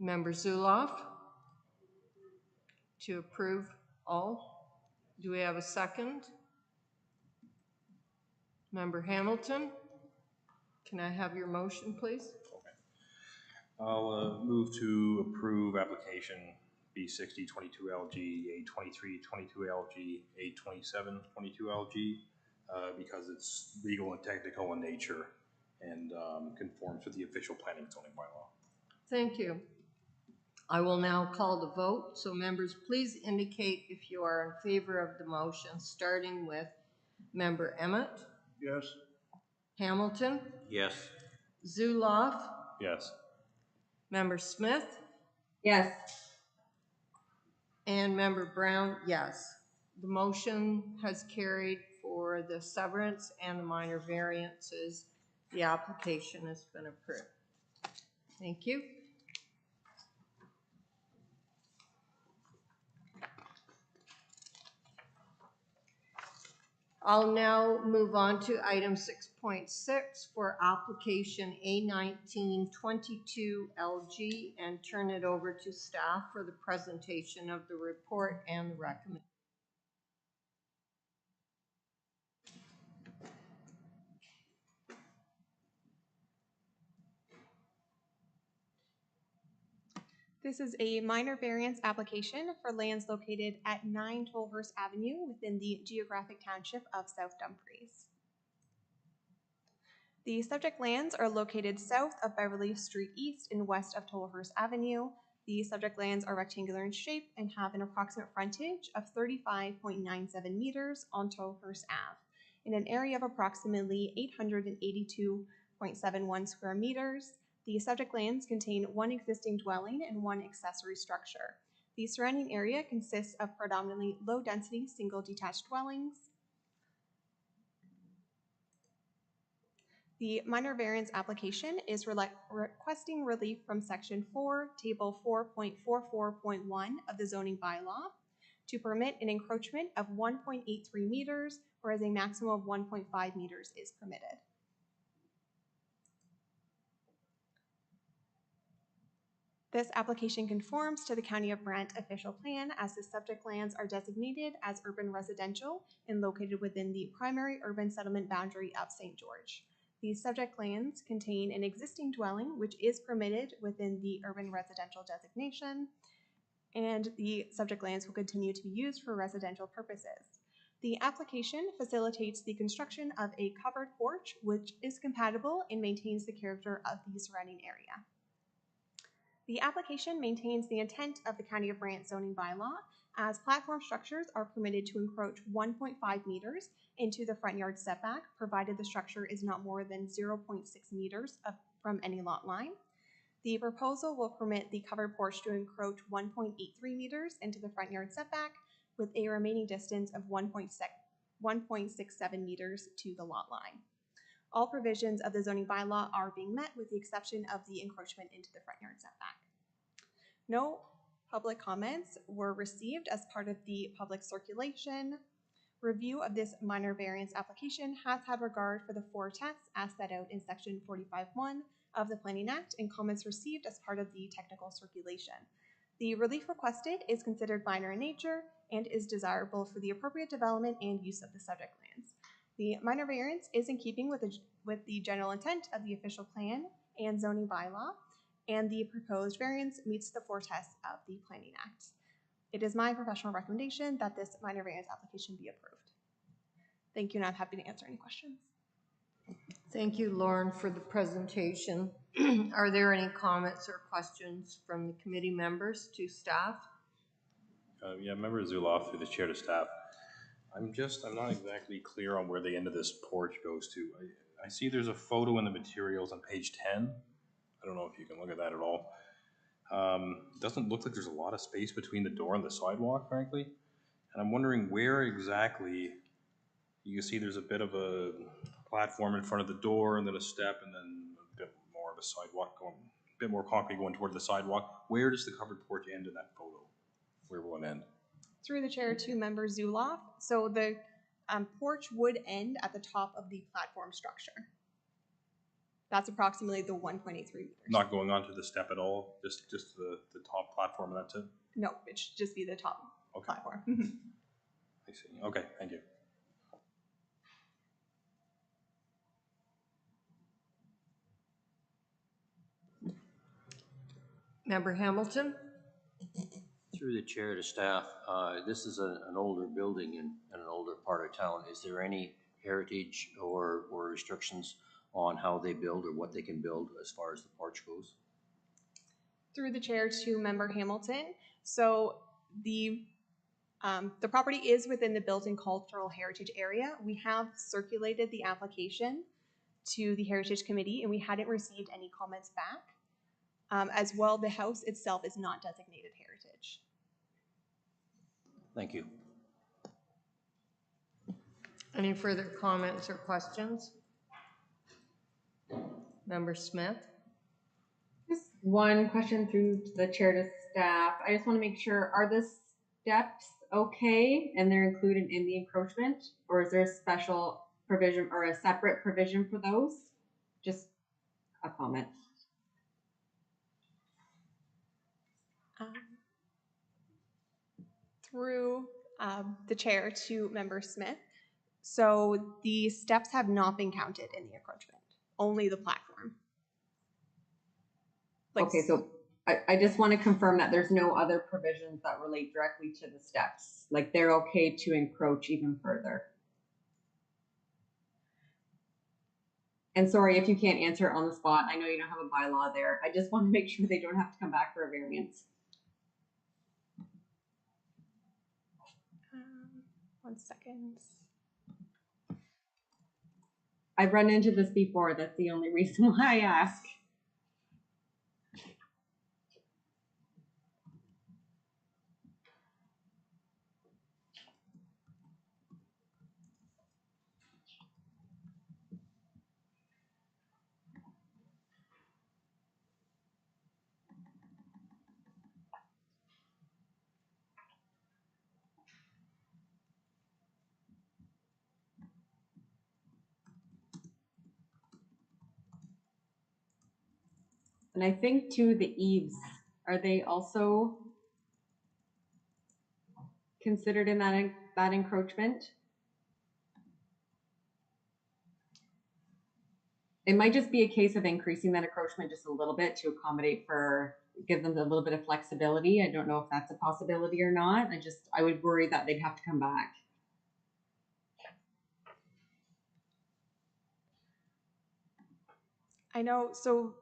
Member Zuloff, to approve all. Do we have a second? Member Hamilton, can I have your motion, please? Okay. I'll move to approve application B6022LG, A2322LG, A2722LG, because it's legal and technical in nature and conforms with the official planning and zoning bylaw. Thank you. I will now call the vote. So members, please indicate if you are in favor of the motion, starting with Member Emmett. Yes. Hamilton. Yes. Zuloff. Yes. Member Smith. Yes. And Member Brown, yes. The motion has carried for the severance and the minor variances. The application has been approved. Thank you. I'll now move on to item 6.6 for application A822dm and turn it over to staff for the presentation of the report and the recommendation. This is a minor variance application for lands located at 9 Tolhurst Avenue within the geographic township of South Dumfries. The subject lands are located south of Beverly Street East and west of Tolhurst Avenue. The subject lands are rectangular in shape and have an approximate frontage of 35.97 meters on Tolhurst Ave in an area of approximately 882.71 square meters. The subject lands contain one existing dwelling and one accessory structure. The surrounding area consists of predominantly low-density single detached dwellings. The minor variance application is requesting relief from Section 4, Table 4.44.1 of the zoning bylaw to permit an encroachment of 1.83 meters, whereas a maximum of 1.5 meters is permitted. This application conforms to the County of Brant official plan as the subject lands are designated as urban residential and located within the primary urban settlement boundary of St. George. These subject lands contain an existing dwelling which is permitted within the urban residential designation, and the subject lands will continue to be used for residential purposes. The application facilitates the construction of a covered porch which is compatible and maintains the character of the surrounding area. The application maintains the intent of the County of Brant zoning bylaw as platform structures are permitted to encroach 1.5 meters into the front yard setback, provided the structure is not more than 0.6 meters from any lot line. The proposal will permit the covered porch to encroach 1.83 meters into the front yard setback with a remaining distance of 1.67 meters to the lot line. All provisions of the zoning bylaw are being met with the exception of the encroachment into the front yard setback. No public comments were received as part of the public circulation. Review of this minor variance application has had regard for the 4 tests as set out in Section 45(1) of the Planning Act and comments received as part of the technical circulation. The relief requested is considered minor in nature and is desirable for the appropriate development and use of the subject lands. The minor variance is in keeping with the general intent of the official plan and zoning bylaw, and the proposed variance meets the 4 tests of the Planning Act. It is my professional recommendation that this minor variance application be approved. Thank you, and I'm happy to answer any questions. Thank you, Lauren, for the presentation. Are there any comments or questions from the committee members to staff? Yeah, Member Zuloff, through the chair to staff. I'm not exactly clear on where the end of this porch goes to. I see there's a photo in the materials on page 10. I don't know if you can look at that at all. It doesn't look like there's a lot of space between the door and the sidewalk, frankly. And I'm wondering where exactly, you can see there's a bit of a platform in front of the door and then a step and then a bit more of a sidewalk going, a bit more concrete going toward the sidewalk. Where does the covered porch end in that photo? Where will it end? Through the chair to Member Zuloff. So the porch would end at the top of the platform structure. That's approximately the 1.83 meters. Not going onto the step at all, just the top platform, and that's it? No, it should just be the top platform. I see. Okay, thank you. Member Hamilton? Through the chair to staff, this is an older building in an older part of town. Is there any heritage or restrictions on how they build or what they can build as far as the porch goes? Through the chair to Member Hamilton. So the property is within the built-in cultural heritage area. We have circulated the application to the Heritage Committee and we hadn't received any comments back. As well, the house itself is not designated heritage. Thank you. Any further comments or questions? Member Smith? Just one question through the chair to staff. I just want to make sure, are the steps okay and they're included in the encroachment? Or is there a special provision or a separate provision for those? Just a comment. Through the chair to Member Smith. So the steps have not been counted in the encroachment, only the platform. Okay, so I just want to confirm that there's no other provisions that relate directly to the steps. Like they're okay to encroach even further. And sorry if you can't answer on the spot. I know you don't have a bylaw there. I just want to make sure they don't have to come back for a variance. 1 second. I've run into this before. That's the only reason why I ask. And I think too, the eaves, are they also considered in that encroachment? It might just be a case of increasing that encroachment just a little bit to accommodate give them a little bit of flexibility. I don't know if that's a possibility or not. I would worry that they'd have to come back. I know, so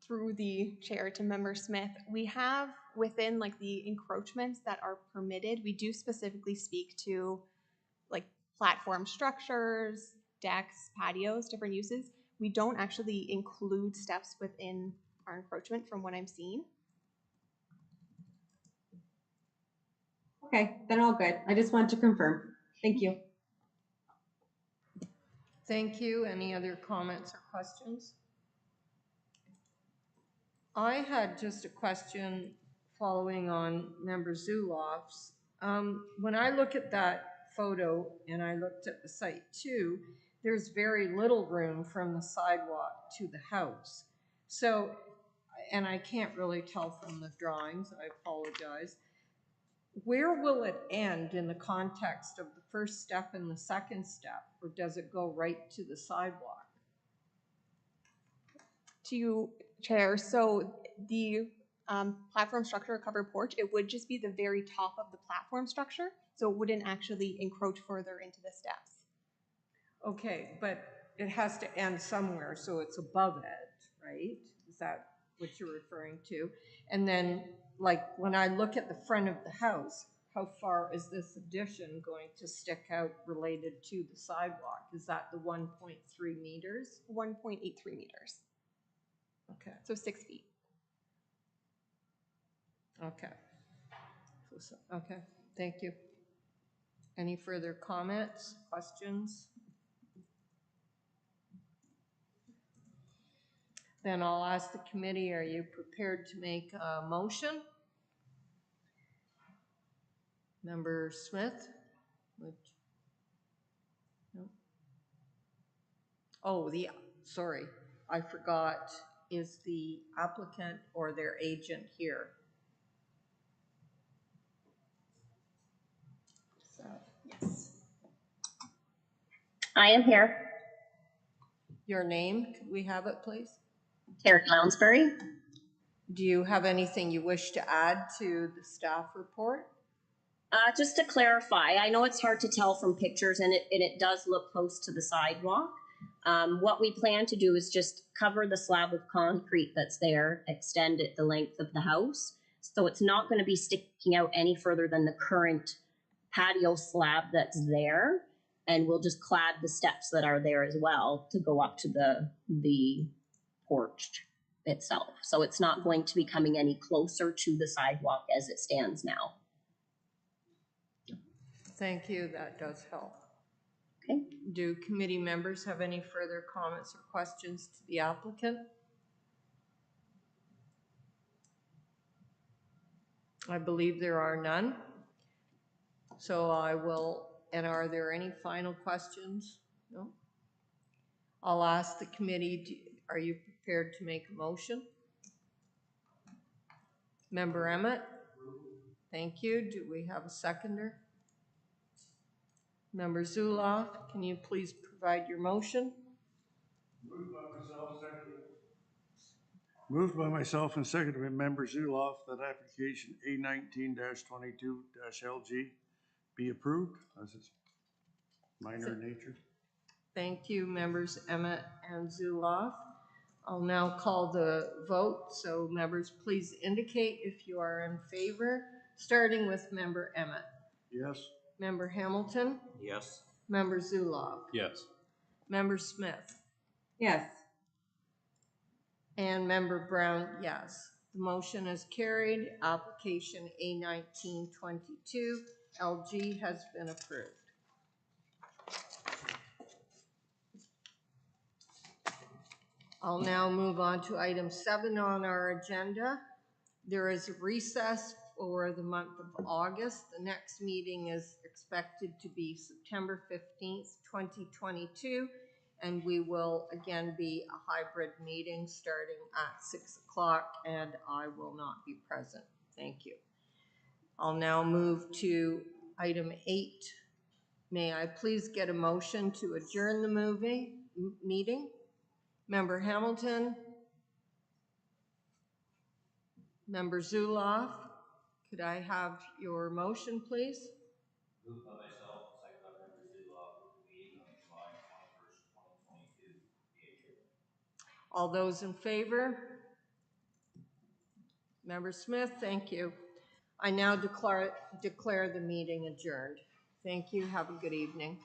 through the chair to Member Smith, we have within like the encroachments that are permitted, we do specifically speak to like platform structures, decks, patios, different uses. We don't actually include steps within our encroachment from what I'm seeing. Okay, then all good. I just wanted to confirm. Thank you. Thank you. Any other comments or questions? I had just a question following on Member Zulof's. When I look at that photo and I looked at the site too, there's very little room from the sidewalk to the house. So, and I can't really tell from the drawings, I apologize. Where will it end in the context of the first step and the second step, or does it go right to the sidewalk? To you, Chair, so the platform structure, covered porch, it would just be the very top of the platform structure, so it wouldn't actually encroach further into the steps. Okay, but it has to end somewhere, so it's above it, right? Is that what you're referring to? And then, like, when I look at the front of the house, how far is this addition going to stick out related to the sidewalk? Is that the 1.3 meters? 1.83 meters. Okay. So 6 feet. Okay. Okay, thank you. Any further comments, questions? Then I'll ask the committee, are you prepared to make a motion? Member Smith? No. Oh, sorry, I forgot. Is the applicant or their agent here? So, Yes. I am here. your name, could we have it, please? Terry Lounsbury. Do you have anything you wish to add to the staff report? Just to clarify, I know it's hard to tell from pictures and it does look close to the sidewalk. What we plan to do is just cover the slab of concrete that's there, extend it the length of the house. So it's not going to be sticking out any further than the current patio slab that's there. And we'll just clad the steps that are there as well to go up to the porch itself. So it's not going to be coming any closer to the sidewalk as it stands now. Thank you, that does help. Okay. Do committee members have any further comments or questions to the applicant? I believe there are none. So I will, and are there any final questions? No? I'll ask the committee, are you prepared to make a motion? Member Emmett? Thank you. Do we have a seconder? Member Zuloff, can you please provide your motion? Moved by myself and seconded by Member Zuloff that application A19-22-LG be approved as it's minor in nature. Thank you, members Emmett and Zuloff. I'll now call the vote, so members please indicate if you are in favor, starting with member Emmett. Yes. Member Hamilton? Yes. Member Zuloff? Yes. Member Smith? Yes. And member Brown, yes. The motion is carried. Application A1922 LG has been approved. I'll now move on to item 7 on our agenda. There is a recess for the month of August. The next meeting is expected to be September 15th, 2022, and we will again be a hybrid meeting starting at 6 o'clock, and I will not be present. Thank you. I'll now move to item 8. May I please get a motion to adjourn the meeting? Member Hamilton? Member Zuloff? Could I have your motion, please? Moved by myself, second by Member Zuloff, with the meeting on July 21st, 2022. All those in favor? Member Smith, thank you. I now declare the meeting adjourned. Thank you. Have a good evening.